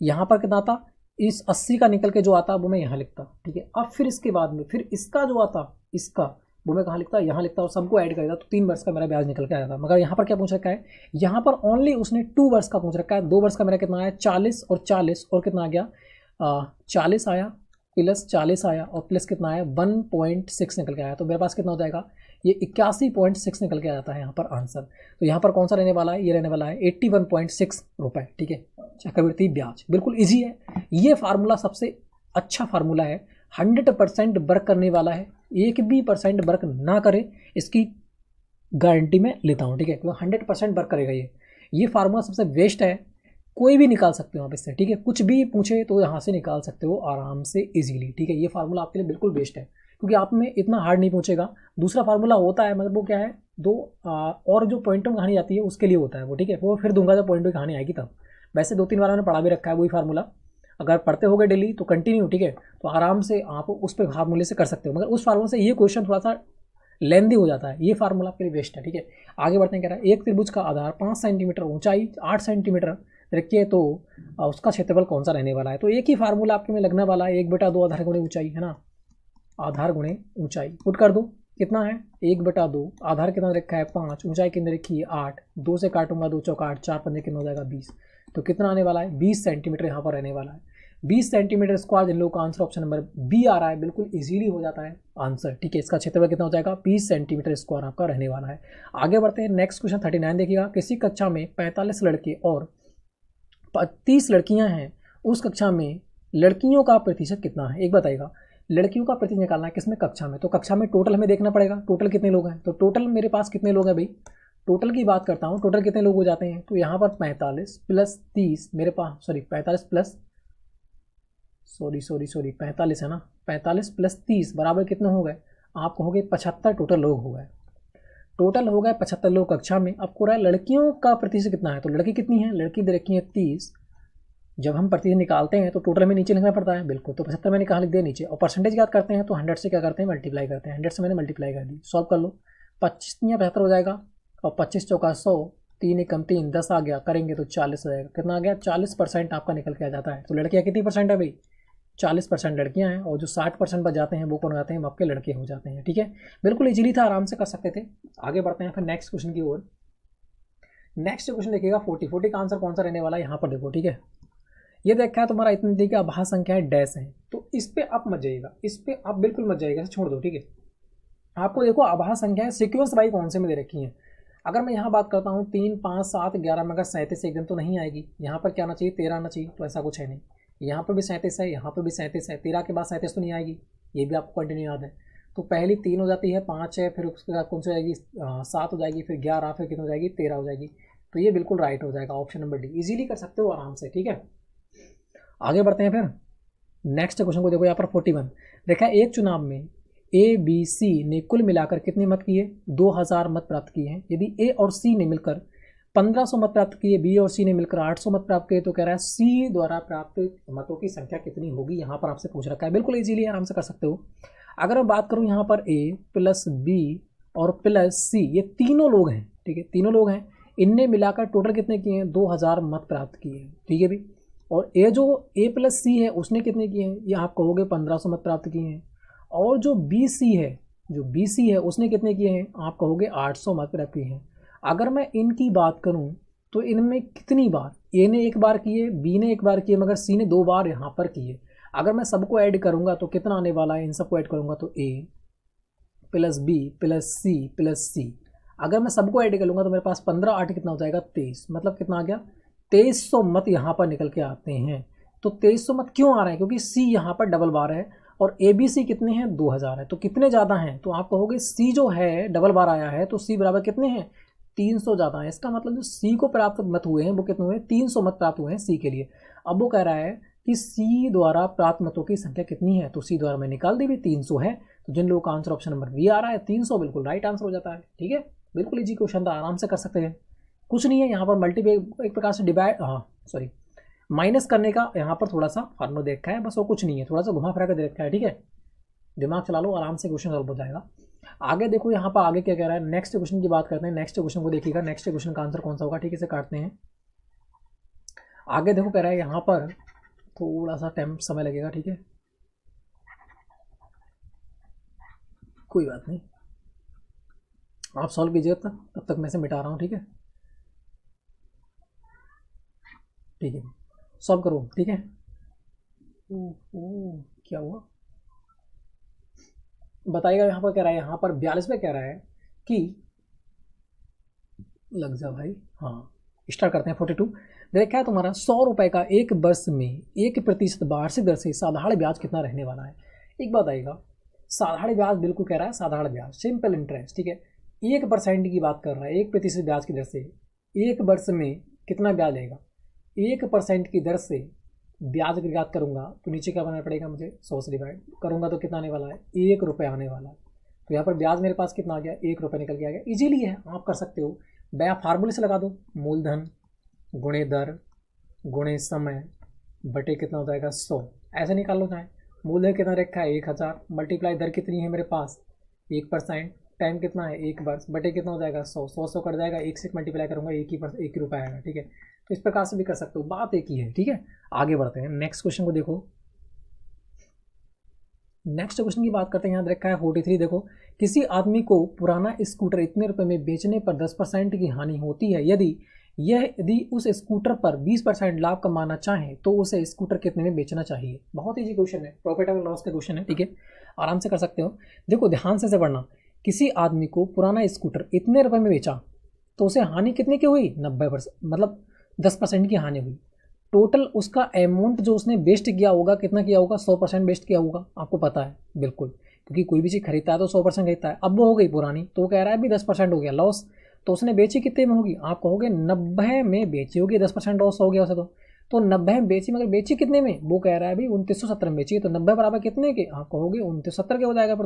यहाँ पर कितना आता, इस 80 का निकल के जो आता वो मैं यहाँ लिखता, ठीक है। अब फिर इसके बाद में फिर इसका जो आता, इसका वो मैं कहाँ लिखता, यहाँ लिखता, और सबको ऐड कर देता, तो 3 वर्ष का मेरा ब्याज निकल के आया था। मगर यहाँ पर क्या पूछ रखा है, यहाँ पर ओनली उसने 2 वर्ष का पूछ रखा है। 2 वर्ष का मेरा कितना आया 40 और 40 और कितना आ गया 40 आया प्लस 40 आया और प्लस कितना आया 1.6 निकल के आया। तो मेरे पास कितना हो जाएगा, ये 81.6 निकल के आ जाता है यहाँ पर आंसर। तो यहाँ पर कौन सा रहने वाला है, ये रहने वाला है 81.6 रुपये, ठीक है, चक्रवृद्धि ब्याज। बिल्कुल ईजी है ये फार्मूला, सबसे अच्छा फार्मूला है, 100% वर्क करने वाला है, 1 भी % वर्क ना करे इसकी गारंटी मैं लेता हूँ, ठीक है, क्योंकि 100% वर्क करेगा ये फार्मूला सबसे बेस्ट है, कोई भी निकाल सकते हो आप इससे, ठीक है। कुछ भी पूछे तो यहाँ से निकाल सकते हो आराम से इजीली, ठीक है। ये फार्मूला आपके लिए बिल्कुल बेस्ट है, क्योंकि आप में इतना हार्ड नहीं पूछेगा। दूसरा फार्मूला होता है मतलब वो क्या है, और जो पॉइंटों में कहानी आती है उसके लिए होता है वो, ठीक है, वो फिर दूंगा जब पॉइंटों की कहानी आएगी तब। वैसे 2-3 बार मैंने पढ़ा भी रखा है वही फार्मूला, अगर पढ़ते हो गए डेली तो कंटिन्यू, ठीक है, तो आराम से आप उस पर फार्मूले से कर सकते हो। मगर उस फार्मूले से ये क्वेश्चन थोड़ा सा लेंदी हो जाता है, ये फार्मूला आपके लिए बेस्ट है, ठीक है। आगे बढ़ते हैं, कह रहा है एक त्रिभुज का आधार 5 सेंटीमीटर, ऊंचाई 8 सेंटीमीटर रखिए तो उसका क्षेत्रफल कौन सा रहने वाला है। तो एक ही फार्मूला आपके में लगने वाला है, 1/2 आधार गुणे ऊंचाई, है ना, आधार गुणे ऊंचाई पुट कर दो, कितना है 1/2, आधार कितना रखा है 5, ऊंचाई कितनी रखी है 8, 2 से काटूंगा 2 चौका 8, 4 पंजे कितना हो जाएगा 20, तो कितना आने वाला है 20 सेंटीमीटर यहाँ पर रहने वाला है। 20 सेंटीमीटर स्क्वायर, जिन लोगों का आंसर ऑप्शन नंबर बी आ रहा है, बिल्कुल इजीली हो जाता है आंसर, ठीक है। इसका क्षेत्रफल कितना हो जाएगा 20 सेंटीमीटर स्क्वायर आपका रहने वाला है। आगे बढ़ते हैं, नेक्स्ट क्वेश्चन 39 देखिएगा, किसी कक्षा में 45 लड़के और 30 लड़कियां हैं, उस कक्षा में लड़कियों का प्रतिशत कितना है, एक बताइएगा। लड़कियों का प्रतिशत निकालना है किसमें, कक्षा में, तो कक्षा में टोटल हमें देखना पड़ेगा, टोटल कितने लोग हैं। तो टोटल मेरे पास कितने लोग हैं भाई, टोटल की बात करता हूँ, टोटल कितने लोग हो जाते हैं। तो यहाँ पर 45 प्लस 30 मेरे पास, सॉरी 45 प्लस, सॉरी 45 है ना, 45 प्लस 30 बराबर कितने हो गए, आपको हो गए 75 टोटल लोग हो गए, टोटल हो गए 75 लोग कक्षा में। आपको रहा है लड़कियों का प्रतिशत कितना है, तो लड़की कितनी है, लड़की दे रखी है 30, जब हम प्रतिशत निकालते हैं तो टोटल में नीचे लिखना पड़ता है, बिल्कुल, तो 75 मैंने कहाँ लिख दिया नीचे, और परसेंटेज याद करते हैं तो 100 से क्या करते हैं मल्टीप्लाई करते हैं, 100 से मैंने मल्टीप्लाई कर दी, सॉल्व कर लो, 25 या 75 हो जाएगा, और 25 चौका 100, 3 एकम 3, 10 आ गया, करेंगे तो 40 हो जाएगा, कितना आ गया 40% आपका निकल के आ जाता है। तो लड़कियाँ कितनी % है भाई, 40% लड़कियां हैं, और जो 60% बच जाते हैं वो कौन आते हैं, आपके लड़के हो जाते हैं, ठीक है। बिल्कुल इजीली था, आराम से कर सकते थे। आगे बढ़ते हैं फिर नेक्स्ट क्वेश्चन की ओर। नेक्स्ट क्वेश्चन देखिएगा 40 का आंसर कौन सा रहने वाला है, यहाँ पर देखो, ठीक है। ये देखा है तुम्हारा इतनी दी कि आभास संख्या है डैश है, तो इस पर आप मत जाइएगा, इस पर आप बिल्कुल मत जाइएगा, छोड़ दो, ठीक है। आपको देखो आभास संख्या सीक्वेंस बाई कौन से में दे रखी है। अगर मैं यहाँ बात करता हूँ 3, 5, 7, 11 में अगर 37 एकदम तो नहीं आएगी, यहाँ पर क्या आना चाहिए 13 आना चाहिए, तो ऐसा कुछ है नहीं। यहाँ पर भी 37 है, यहाँ पर भी 37 है, 13 के बाद 37 तो नहीं आएगी, ये भी आपको कंटिन्यू याद है। तो पहली 3 हो जाती है, 5 है, फिर उसके बाद कौन सी हो जाएगी 7 हो जाएगी, फिर 11, फिर कितनी हो जाएगी 13 हो जाएगी। तो ये बिल्कुल राइट हो जाएगा ऑप्शन नंबर डी, इजीली कर सकते हो आराम से, ठीक है। आगे बढ़ते हैं फिर नेक्स्ट क्वेश्चन को देखो, यहाँ पर 41 देखा, एक चुनाव में ABC ने कुल मिलाकर कितने मत किए, 2000 मत प्राप्त किए हैं। यदि A और C ने मिलकर 1500 मत प्राप्त किए, B और C ने मिलकर 800 मत प्राप्त किए, तो कह रहा है C द्वारा प्राप्त मतों की संख्या कितनी होगी, यहाँ पर आपसे पूछ रखा है। बिल्कुल इजीली आराम से कर सकते हो। अगर मैं बात करूँ यहाँ पर A प्लस B और प्लस C, ये तीनों लोग हैं, ठीक है, तीनों लोग हैं, इनने मिलाकर टोटल कितने किए हैं 2000 मत प्राप्त किए हैं, ठीक है भी। और A जो A प्लस C है उसने कितने किए हैं, ये आप कहोगे 1500 मत प्राप्त किए हैं। और जो BC है उसने कितने किए हैं, आप कहोगे 800 मत प्राप्त किए हैं। अगर मैं इनकी बात करूं तो इनमें कितनी बार, ए ने एक बार किए, बी ने एक बार किए, मगर सी ने 2 बार यहाँ पर किए। अगर मैं सबको ऐड करूँगा तो कितना आने वाला है, इन सबको ऐड करूँगा तो ए प्लस बी प्लस सी। अगर मैं सबको ऐड कर लूँगा तो मेरे पास 15 8 कितना हो जाएगा 23, मतलब कितना आ गया 2300 मत यहाँ पर निकल के आते हैं। तो 2300 मत क्यों आ रहे हैं, क्योंकि सी यहाँ पर डबल बार है और ए बी सी कितने हैं 2000 है, तो कितने ज़्यादा हैं, तो आप कहोगे सी जो है डबल बार आया है तो सी बराबर कितने हैं 300 ज़्यादा है। इसका मतलब जो सी को प्राप्त मत हुए हैं वो कितने हुए 300 मत प्राप्त हुए हैं सी के लिए। अब वो कह रहा है कि सी द्वारा प्राप्त मतों की संख्या कितनी है, तो सी द्वारा मैं निकाल दी भी 300 है। तो जिन लोगों का आंसर ऑप्शन नंबर बी आ रहा है 300 बिल्कुल राइट आंसर हो जाता है। ठीक है, बिल्कुल इजी क्वेश्चन था, आराम से कर सकते हैं, कुछ नहीं है यहाँ पर मल्टीप्लाई एक प्रकार से डिवाइड सॉरी माइनस करने का यहाँ पर थोड़ा सा फार्मूला दे रखा है, बस वो कुछ नहीं है, थोड़ा सा घुमा फिरा कर दे रखा है। ठीक है, दिमाग चला लो, आराम से क्वेश्चन सॉल्व हो जाएगा। आगे देखो यहाँ पर आगे क्या कह रहा है, नेक्स्ट क्वेश्चन की बात करते हैं। नेक्स्ट क्वेश्चन को देखिएगा, नेक्स्ट क्वेश्चन का आंसर कौन सा होगा। ठीक है, इसे काटते हैं। आगे देखो कह रहा है यहाँ पर थोड़ा सा टाइम समय लगेगा। ठीक है, कोई बात नहीं, आप सॉल्व कीजिए तब तक मैं से मिटा रहा हूँ। ठीक है, ठीक है, सॉल्व करो। ठीक है, क्या हुआ बताइएगा। यहाँ पर कह रहा है, यहाँ पर 42 में कह रहा है कि लग जा भाई, हाँ स्टार्ट करते हैं। 42 देखा है तुम्हारा 100 रुपये का एक वर्ष में 1% वार्षिक दर से साधारण ब्याज कितना रहने वाला है। एक बात आएगा, साधारण ब्याज बिल्कुल कह रहा है, साधारण ब्याज सिंपल इंटरेस्ट। ठीक है, 1% की बात कर रहा है, 1% ब्याज की दर से एक वर्ष में कितना ब्याज लेगा। 1% की दर से ब्याज की बात करूँगा तो नीचे क्या बनाना पड़ेगा मुझे, 100 से डिवाइड करूँगा तो कितना आने वाला है 1 रुपये आने वाला है। तो यहाँ पर ब्याज मेरे पास कितना आ गया 1 रुपये निकल के आ गया। इजीली है, आप कर सकते हो। मैं फार्मूले से लगा दो, मूलधन गुणे दर गुणे समय बटे कितना हो जाएगा 100, ऐसे निकाल लो चाहे। मूलधन कितना रखा है 1000, मल्टीप्लाई दर कितनी है मेरे पास 1%, टाइम कितना है 1 वर्ष, बटे कितना हो जाएगा 100, 100 कट जाएगा, 1 से मल्टीप्लाई करूँगा 1 ही रुपये आएगा। ठीक है, तो इस प्रकार से भी कर सकते हो, बात एक ही है। ठीक है, आगे बढ़ते हैं। नेक्स्ट क्वेश्चन को देखो, नेक्स्ट क्वेश्चन की बात करते हैं। यहाँ रखा है 43, देखो किसी आदमी को पुराना स्कूटर इतने रुपए में बेचने पर 10% की हानि होती है। यदि उस स्कूटर पर 20% लाभ कमाना चाहे तो उसे स्कूटर कितने में बेचना चाहिए। बहुत ईजी क्वेश्चन है, प्रॉफिट एंड लॉस का क्वेश्चन है। ठीक है, आराम से कर सकते हो। देखो ध्यान से पढ़ना, किसी आदमी को पुराना स्कूटर इतने रुपए में बेचा तो उसे हानि कितने की हुई 90%, मतलब 10% की हानि हुई। टोटल उसका अमाउंट जो उसने वेस्ट किया होगा कितना किया होगा 100% वेस्ट किया होगा, आपको पता है बिल्कुल, क्योंकि कोई भी चीज़ खरीदता है तो 100% खरीदता है। अब वो हो गई पुरानी, तो वो कह रहा है अभी 10% हो गया लॉस, तो उसने बेची कितने में होगी, आप कहोगे 90 में बेची होगी, 10% लॉस हो गया उसे। तो 90 में बेची, मगर बेची कितने में, वो कह रहा है अभी 2970 में बेची है, तो 90 बराबर कितने के, आप कहोगे 2970 के हो जाएगा फिर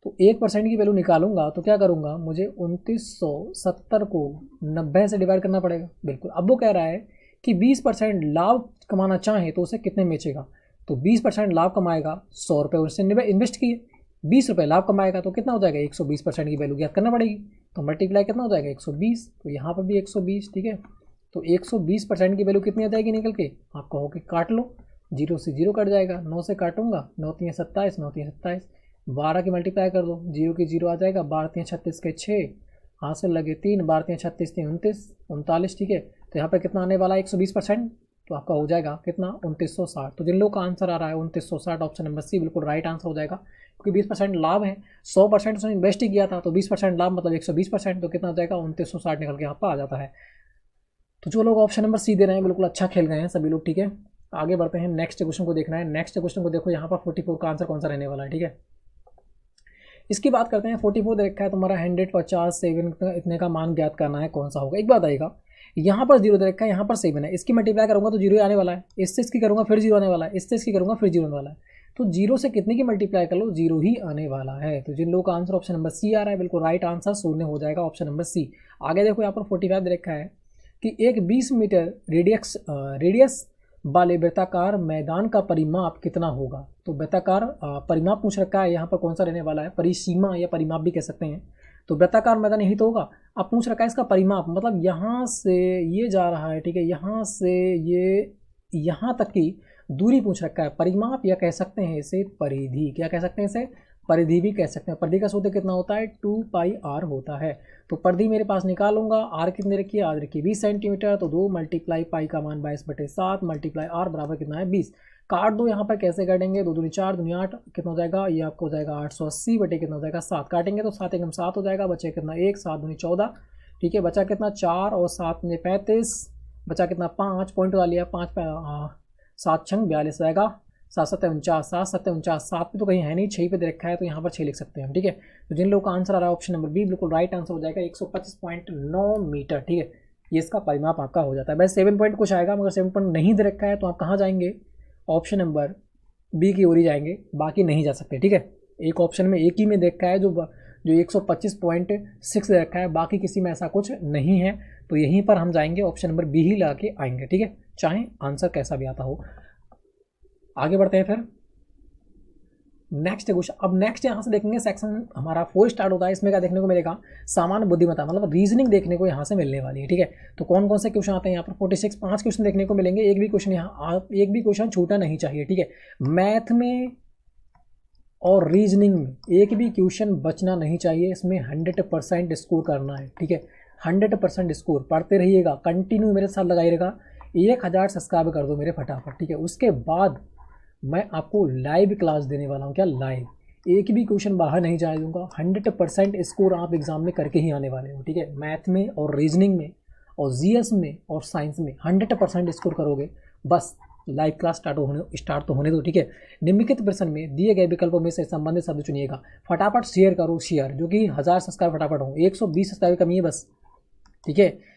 तो 1% की वैल्यू निकालूंगा तो क्या करूंगा, मुझे 2970 को 90 से डिवाइड करना पड़ेगा। बिल्कुल, अब वो कह रहा है कि 20% लाभ कमाना चाहे तो उसे कितने बेचेगा, तो 20% लाभ कमाएगा 100 रुपये उससे इन्वेस्ट किए, 20 रुपये लाभ कमाएगा तो कितना हो जाएगा 120% की वैल्यू ज्ञात करना पड़ेगी, तो मल्टीप्लाई कितना हो जाएगा 120, तो यहाँ पर भी 120। ठीक है, तो 120% की वैल्यू कितनी आ जाएगी निकल के, आप कहोगे काट लो, 0 से 0 कट जाएगा, 9 से काटूंगा 9 3 27, 9 3 27, 12 की मल्टीप्लाई कर दो, 0 की 0 आ जाएगा, 12 3 36 के 6, हाथ से लगे 3, 12 3 36 3 29 39। ठीक है, तो यहाँ पर कितना आने वाला है 120%, तो आपका हो जाएगा कितना 2960। तो जिन लोगों का आंसर आ रहा है 2960, ऑप्शन नंबर सी बिल्कुल राइट आंसर हो जाएगा, क्योंकि 20% लाभ है, 100% उसने इन्वेस्ट ही किया था, तो 20% लाभ मतलब 120%, तो कितना हो जाएगा 2960 निकल के यहाँ पर आ जाता है। तो जो लोग ऑप्शन नंबर सी दे रहे हैं बिल्कुल अच्छा खेल गए हैं सभी लोग। ठीक है, आगे बढ़ते हैं, नेक्स्ट क्वेश्चन को देखना है। नेक्स्ट क्वेश्चन को देखो, यहाँ पर 44 का आंसर कौन सा रहने वाला है। ठीक है, इसकी बात करते हैं। 44 देखा है तुम्हारा 150 7 इतने का मान ज्ञात करना है, कौन सा होगा। एक बात आएगा, यहाँ पर 0 दे रखा है, यहाँ पर 7 है, इसकी मल्टीप्लाई करूँगा तो 0 आने वाला है, इससे इसकी करूँगा फिर 0 आने वाला है, इससे इसकी करूँगा फिर 0 आने वाला है, तो 0 से कितने की मल्टीप्लाई कर लो 0 ही आने वाला है। तो जिन लोगों का आंसर ऑप्शन नंबर सी आ रहा है बिल्कुल राइट आंसर शून्य हो जाएगा, ऑप्शन नंबर सी। आगे देखो यहाँ पर 45 दे रखा है कि एक 20 मीटर रेडियस वाले वृत्ताकार मैदान का परिमाप कितना होगा। तो वृत्ताकार परिमाप पूछ रखा है, यहाँ पर कौन सा रहने वाला है, परिसीमा या परिमाप भी कह सकते हैं। तो वृत्ताकार मैदान यही तो होगा। अब पूछ रखा है इसका परिमाप, मतलब यहाँ से ये जा रहा है, ठीक है, यहाँ से ये यहाँ तक की दूरी पूछ रखा है, परिमाप या कह सकते हैं इसे परिधि। क्या कह सकते हैं इसे, परिधि भी कह सकते हैं। परिधि का सूत्र कितना होता है, 2πr होता है। तो परिधि मेरे पास निकालूंगा, आर कितने रखी है, आर रखी 20 सेंटीमीटर, तो 2 मल्टीप्लाई पाई का मान 22/7 मल्टीप्लाई आर बराबर कितना है 20। काट दो यहाँ पर, कैसे काटेंगे, 2 दूनी 4 दूनी 8 कितना हो जाएगा, ये आपको हो जाएगा 880 बटे कितना हो जाएगा 7। काटेंगे तो 7 एकम 7 हो जाएगा, बचे कितना 1, 7 दूनी 14, ठीक है। बचा कितना 4 और 7 में 35, बचा कितना 5, पॉइंट वाला लिया 5 7 छंग 42 आएगा, 7 7 49, 7 7 49, 7 पे तो कहीं है नहीं, 6 पे दे रखा है तो यहाँ पर 6 लिख सकते हैं हम, ठीक है। तो जिन लोगों का आंसर आ रहा है ऑप्शन नंबर बी बिल्कुल राइट आंसर हो जाएगा 125.9 मीटर, ठीक है। ये इसका परिमाप आपका हो जाता है। वैसे 7 पॉइंट कुछ आएगा, मगर 7 पॉइंट नहीं दे रखा है तो आप कहाँ जाएंगे, ऑप्शन नंबर बी की ओर ही जाएंगे, बाकी नहीं जा सकते, ठीक है। एक ऑप्शन में एक ही में देखा है जो 125.6 दे रखा है, बाकी किसी में ऐसा कुछ नहीं है, तो यहीं पर हम जाएंगे, ऑप्शन नंबर बी ही लगा के आएंगे, ठीक है, चाहे आंसर कैसा भी आता हो। आगे बढ़ते हैं फिर नेक्स्ट क्वेश्चन। अब नेक्स्ट यहाँ से देखेंगे सेक्शन हमारा 4 स्टार्ट होता है। इसमें क्या देखने को मिलेगा, सामान्य बुद्धिमत्ता मतलब रीजनिंग देखने को यहाँ से मिलने वाली है, ठीक है। तो कौन कौन से क्वेश्चन आते हैं यहाँ पर 46 5 क्वेश्चन देखने को मिलेंगे। एक भी क्वेश्चन छूटा नहीं चाहिए, ठीक है। मैथ में और रीजनिंग में एक भी क्वेश्चन बचना नहीं चाहिए। इसमें 100% स्कोर करना है, ठीक है। 100% स्कोर पढ़ते रहिएगा, कंटिन्यू मेरे साथ लगाई रहेगा। 1000 सब्सक्राइब कर दो मेरे फटाफट, ठीक है। उसके बाद मैं आपको लाइव क्लास देने वाला हूँ, क्या लाइव, एक भी क्वेश्चन बाहर नहीं जाने दूंगा। 100% स्कोर आप एग्जाम में करके ही आने वाले हो, ठीक है। मैथ में और रीजनिंग में और जीएस में और साइंस में 100% स्कोर करोगे, बस लाइव क्लास स्टार्ट तो होने दो, ठीक है। निम्नलिखित प्रश्न में दिए गए विकल्पों में से संबंधित शब्द चुनिएगा। फटाफट शेयर करो, शेयर जो कि 1000 सब्सक्राइब फटाफट हो, 120 सब्सक्राइब कमी है बस, ठीक है।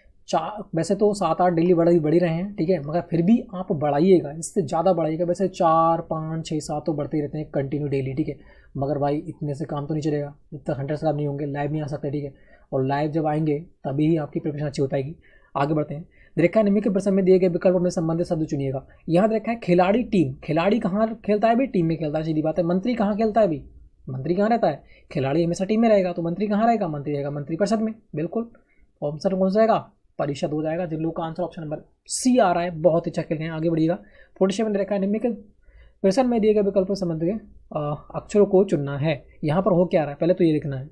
वैसे तो 7-8 डेली बढ़ी रहे हैं, ठीक है, मगर फिर भी आप बढ़ाइएगा, इससे ज़्यादा बढ़ाइएगा। वैसे 4 5 6 7 तो बढ़ते ही रहते हैं कंटिन्यू डेली, ठीक है। मगर भाई इतने से काम तो नहीं चलेगा, जब तक 100 सब्सक्राइब नहीं होंगे लाइव नहीं आ सकते, ठीक है। और लाइव जब आएंगे तभी ही आपकी प्रिपरेशन अच्छी हो पाएगी। आगे बढ़ते हैं। देखा है निम्नलिखित प्रश्न में दिए गए विकल्पों में संबंधित शब्द चुनिएगा। यहाँ देखा है खिलाड़ी टीम, खिलाड़ी कहाँ खेलता है भाई, टीम में खेलता है, सीधी बात है। मंत्री कहाँ खेलता है भाई, मंत्री कहाँ रहता है, खिलाड़ी हमेशा टीम में रहेगा, तो मंत्री कहाँ रहेगा, मंत्री रहेगा मंत्रिपरिषद में, बिल्कुल। ऑप्शन कौन सा जाएगा, परिषद हो जाएगा। जिन लोगों का आंसर ऑप्शन नंबर सी आ रहा है बहुत अच्छा खेल गए। आगे बढ़िएगा। 47 ने रखा है निम्नलिखित प्रश्न में दिए गए विकल्पों से संबंधित अक्षरों को चुनना है। यहाँ पर हो क्या रहा है, पहले तो ये लिखना है,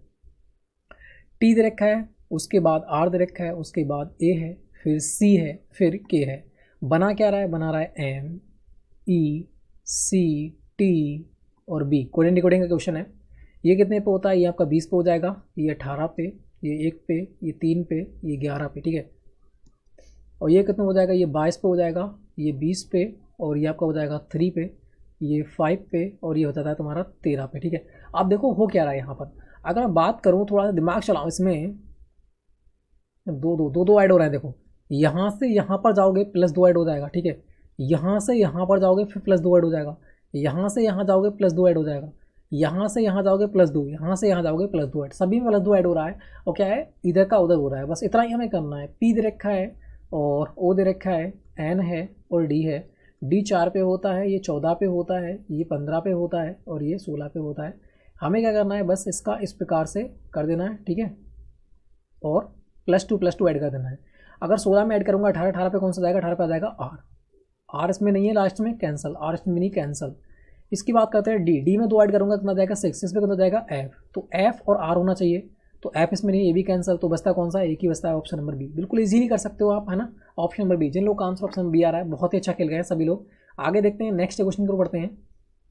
टी दे रखा है, उसके बाद आर दे रखा है, उसके बाद ए है, फिर सी है, फिर के है। बना क्या रहा है, बना रहा है एम ई सी टी और बी। कोडिंग डिकोडिंग का क्वेश्चन है। ये कितने पे होता है, ये आपका 20 पे हो जाएगा, ये 18 पे, ये 1 पे, ये 3 पे, ये 11 पे, ठीक है। और ये कितना हो जाएगा, ये 22 पे हो जाएगा, ये 20 पे, और ये आपका हो जाएगा 3 पे, ये 5 पे, और ये हो जाता है तुम्हारा 13 पे, ठीक है। आप देखो हो क्या रहा है यहाँ पर। अगर मैं बात करूँ, थोड़ा सा दिमाग चलाऊँ, इसमें दो ऐड हो रहे हैं। देखो यहाँ से यहाँ पर जाओगे +2 ऐड हो जाएगा, ठीक है। यहाँ से यहाँ पर जाओगे फिर +2 ऐड हो जाएगा, यहाँ से यहाँ जाओगे +2 ऐड हो जाएगा, यहाँ से यहाँ जाओगे +2, यहाँ से यहाँ जाओगे +2 ऐड, सभी में +2 ऐड हो रहा है। और क्या है, इधर का उधर हो रहा है, बस इतना ही हमें करना है। पी दे रखा है और ओ दे रखा है, एन है और डी है। डी 4 पे होता है, ये 14 पे होता है, ये 15 पे होता है और ये 16 पे होता है। हमें क्या करना है, बस इसका इस प्रकार से कर देना है, ठीक है। और +2 ऐड कर देना है। अगर 16 में ऐड करूँगा 18 पे कौन सा जाएगा, 18 पे आ जाएगा आर। आर इसमें नहीं है, लास्ट में कैंसल, आर इसमें नहीं, कैंसल। इसकी बात करते हैं डी में 2 ऐड करूँगा कितना जाएगा 6, 6 पे कितना जाएगा एफ। तो एफ और आर होना चाहिए, तो एफ इसमें नहीं, ये भी कैंसल। तो बचता कौन सा, एक ही बचता है, ऑप्शन नंबर बी। बिल्कुल इजीली कर सकते हो आप, है ना, ऑप्शन नंबर बी। जिन लोग का आंसर ऑप्शन बी आ रहा है बहुत ही अच्छा खेल गए हैं सभी लोग। आगे देखते हैं नेक्स्ट क्वेश्चन को पढ़ते हैं।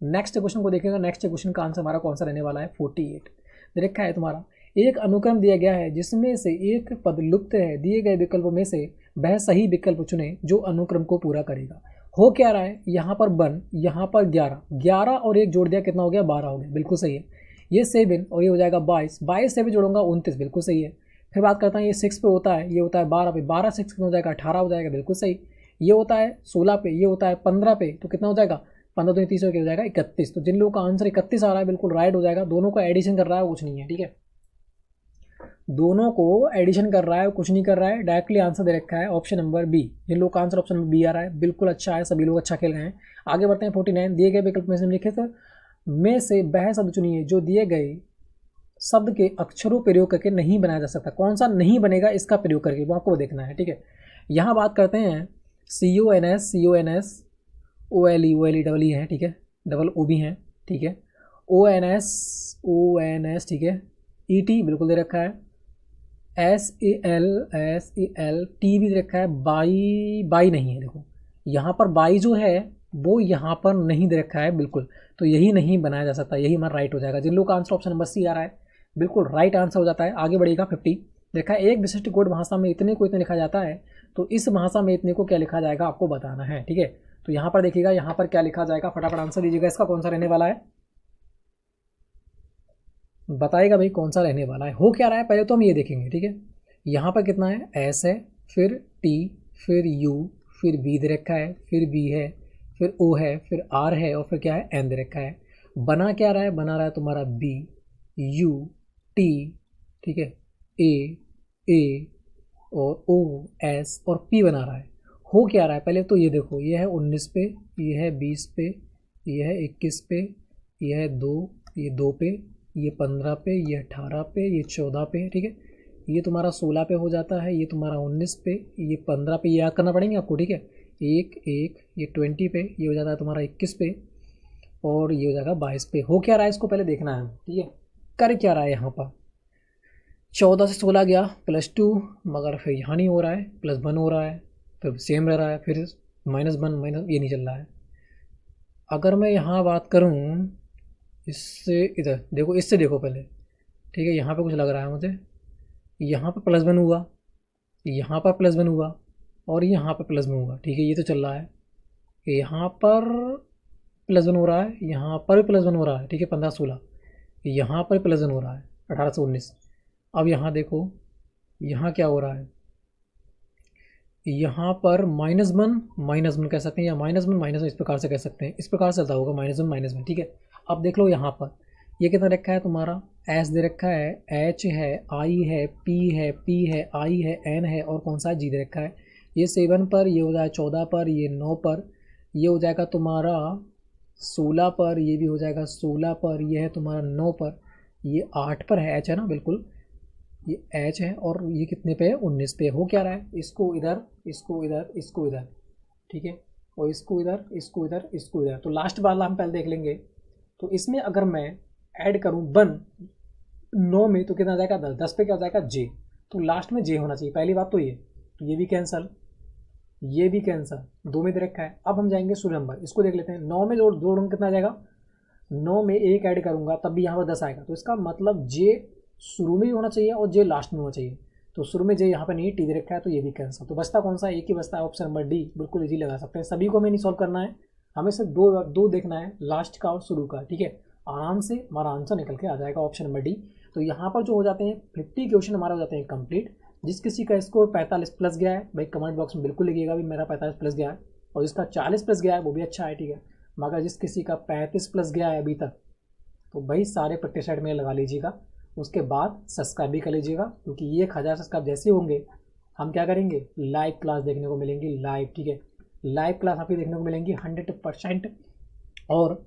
नेक्स्ट क्वेश्चन को देखेंगे, नेक्स्ट क्वेश्चन का आंसर हमारा कौन सा रहने वाला है 48। देखा है तुम्हारा, एक अनुक्रम दिया गया है जिसमें से एक पद लुप्त है, दिए गए विकल्पों में से वह सही विकल्प चुने जो अनुक्रम को पूरा करेगा। हो क्या रहा है, यहाँ पर 1, यहाँ पर 11, 11 और 1 जोड़ दिया कितना हो गया, 12 हो गया, बिल्कुल सही है। ये 7 और ये हो जाएगा 22, 22 से भी जोड़ूंगा 29, बिल्कुल सही है। फिर बात करता हूँ, ये 6 पे होता है, ये होता है 12 पे, 12 6 कितना हो जाएगा 18 हो जाएगा, बिल्कुल सही। ये होता है 16 पे, ये होता है 15 पे, तो कितना हो जाएगा 15 तो 30 हो जाएगा 31। तो जिन लोगों का आंसर 31 आ रहा है बिल्कुल राइट हो जाएगा। दोनों का एडिशन कर रहा है, कुछ नहीं है, ठीक है। दोनों को एडिशन कर रहा है, कुछ नहीं कर रहा है, डायरेक्टली आंसर दे रखा है ऑप्शन नंबर बी। जिन लोग का आंसर ऑप्शन नंबर बी आ रहा है बिल्कुल अच्छा है, सभी लोग अच्छा खेल रहे हैं। आगे बढ़ते हैं 49। दिए गए विकल्प में से निम्नलिखित में से वह शब्द चुनिए जो दिए गए शब्द के अक्षरों प्रयोग करके नहीं बनाया जा सकता। कौन सा नहीं बनेगा इसका प्रयोग करके, वो आपको देखना है, ठीक है। यहाँ बात करते हैं CONS, CONS, OLE, OLE double E है, ठीक है, डबल O भी है, ठीक है। ONS ठीक है, ET बिल्कुल दे रखा है, SEL T भी दे रखा है, बाई नहीं है। देखो यहाँ पर बाई जो है वो यहाँ पर नहीं दे रखा है बिल्कुल, तो यही नहीं बनाया जा सकता, यही हमारा राइट हो जाएगा। जिन लोग का आंसर ऑप्शन नंबर सी आ रहा है बिल्कुल राइट आंसर हो जाता है। आगे बढ़ेगा 50 देखा है, एक विशिष्ट कोड भाषा में इतने को इतने लिखा जाता है, तो इस भाषा में इतने को क्या लिखा जाएगा आपको बताना है, ठीक है। तो यहाँ पर देखिएगा यहाँ पर क्या लिखा जाएगा, फटाफट आंसर दीजिएगा, इसका कौन सा रहने वाला है, बताइएगा भाई कौन सा रहने वाला है। हो क्या रहा है पहले तो हम ये देखेंगे, ठीक है। यहाँ पर कितना है, एस है, फिर टी, फिर यू, फिर बी दे रखा है, फिर बी है, फिर ओ है, फिर आर है, और फिर क्या है एन दे रखा है। बना क्या रहा है, बना रहा है तुम्हारा बी, यू, टी, ठीक है, ए और ओ, एस और पी बना रहा है। हो क्या रहा है पहले तो ये देखो, ये है 19 पे, ये है 20 पे, ये है 21 पे, ये है 2, ये 2 पे, ये 15 पे, ये 18 पे, ये 14 पे, ठीक है। ये तुम्हारा 16 पे हो जाता है, ये तुम्हारा 19 पे, ये 15 पे, ये याद करना पड़ेंगे आपको, ठीक है। एक ये 20 पे, ये हो जाता है तुम्हारा 21 पे, और ये हो जाएगा 22 पे। हो क्या रहा है इसको पहले देखना है, ठीक है। कर क्या रहा है यहाँ पर, 14 से 16 गया +2, मगर फिर यहाँ नहीं हो रहा है, +1 हो रहा है, फिर सेम रह रहा है, फिर -1 माइनस, ये नहीं चल रहा है। अगर मैं यहाँ बात करूँ इससे, इधर देखो, इससे देखो पहले, ठीक है। यहाँ पे कुछ लग रहा है मुझे, यहाँ पर +1 हुआ, यहाँ पर +1 हुआ, और यहाँ पर +1 हुआ, ठीक है। ये तो चल रहा है, यहाँ पर +1 हो रहा है, यहाँ पर भी +1 हो रहा है, ठीक है। 15 16, यहाँ पर +1 हो रहा है, 18 से 19। अब यहाँ देखो, यहाँ क्या हो रहा है, यहाँ पर -1 कह सकते हैं, या -1 इस प्रकार से कह सकते हैं, इस प्रकार से चलता होगा -1 ठीक है। अब देख लो यहाँ पर ये कितना रखा है तुम्हारा, एस दे रखा है, एच है, आई है, पी है, आई है, एन है, और कौन सा जी दे रखा है। ये 7 पर, ये हो जाएगा 14 पर, ये 9 पर, ये हो जाएगा तुम्हारा 16 पर, ये भी हो जाएगा 16 पर, ये है तुम्हारा 9 पर, ये 8 पर है, एच है ना बिल्कुल, ये एच है, और ये कितने पे है, 19 पे। हो क्या रहा है, इसको इधर, इसको इधर, इसको इधर, ठीक है, और इसको इधर, इसको इधर, इसको इधर। तो लास्ट वाला हम पहले देख लेंगे। तो इसमें अगर मैं ऐड करूं 1 9 में, तो कितना आ जाएगा 10, 10 पे क्या हो जाएगा जे, तो लास्ट में जे होना चाहिए, पहली बात तो ये। तो ये भी कैंसल, ये भी कैंसल, 2 में दे रखा है। अब हम जाएंगे सूर्य नंबर, इसको देख लेते हैं। 9 में जोड़ूंगा कितना आ जाएगा, 9 में 1 ऐड करूंगा तब भी यहाँ पर 10 आएगा, तो इसका मतलब जे शुरू में भी होना चाहिए और जे लास्ट में होना चाहिए। तो शुरू में जे यहाँ पर नहीं, टी दे रखा है, तो ये भी कैंसल। तो बचता कौन सा, एक ही बचता है, ऑप्शन नंबर डी, बिल्कुल इजी लगा सकते हैं। सभी को हमें नहीं सॉल्व करना है, हमें सिर्फ दो देखना है, लास्ट का और शुरू का, ठीक है। आराम से हमारा आंसर निकल के आ जाएगा, ऑप्शन नंबर डी। तो यहाँ पर जो हो जाते हैं 50 क्वेश्चन हमारे हो जाते हैं कंप्लीट। जिस किसी का स्कोर 45 प्लस गया है भाई, कमेंट बॉक्स में बिल्कुल लिखिएगा भी मेरा 45 प्लस गया है, और जिसका 40 प्लस गया है वो भी अच्छा है, ठीक है। मगर जिस किसी का 35 प्लस गया है अभी तक, तो भाई सारे पेस्टिसाइड में लगा लीजिएगा, उसके बाद सब्सक्राइब भी कर लीजिएगा, क्योंकि ये 1000 सब्सक्राइब जैसे होंगे हम क्या करेंगे, लाइव क्लास देखने को मिलेंगी, लाइव, ठीक है। लाइव क्लास आपको देखने को मिलेंगी 100%, और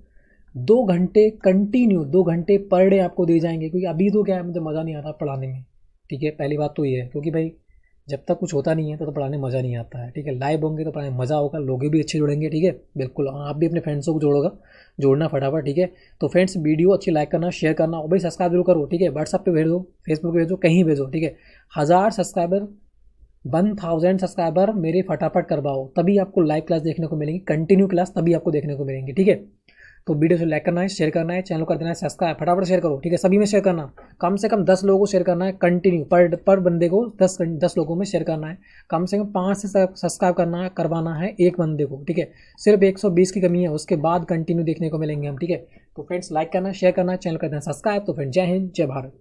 2 घंटे कंटिन्यू, 2 घंटे पर डे आपको दे जाएंगे। क्योंकि अभी तो क्या है, मुझे मज़ा नहीं आता पढ़ाने में, ठीक है। पहली बात तो ये है, क्योंकि भाई जब तक कुछ होता नहीं है तो पढ़ाने में मज़ा नहीं आता है, ठीक है। लाइव होंगे तो पढ़ाने में मज़ा होगा, लोग भी अच्छे जुड़ेंगे, ठीक है। बिल्कुल आप भी अपने फ्रेंड्सों को जोड़ना फटाफट, ठीक है। तो फ्रेंड्स वीडियो अच्छी लाइक करना, शेयर करना, और भाई सब्सक्राइब जरूर करो, ठीक है। व्हाट्सअप पे भेजो, फेसबुक पे भेजो, कहीं भेजो, ठीक है। 1000 सब्सक्राइबर, 1000 सब्सक्राइबर मेरे फटाफट करवाओ, तभी आपको लाइव क्लास देखने को मिलेंगी, कंटिन्यू क्लास तभी आपको देखने को मिलेंगी, ठीक है। तो वीडियो से लाइक करना है, शेयर करना है, चैनल कर देना है सब्सक्राइब, फटाफट शेयर करो, ठीक है। सभी में शेयर करना, कम से कम 10 लोगों को शेयर करना है कंटिन्यू, पर बंदे को 10 लोगों में शेयर करना है। कम से कम 5 से सब्सक्राइब करवाना है एक बंदे को, ठीक है। सिर्फ 120 की कमी है, उसके बाद कंटिन्यू देखने को मिलेंगे हम, ठीक है। तो फ्रेंड्स लाइक करना, शेयर करना, चैनल कर देना सब्सक्राइब। तो फ्रेंड्स जय हिंद, जय भारत।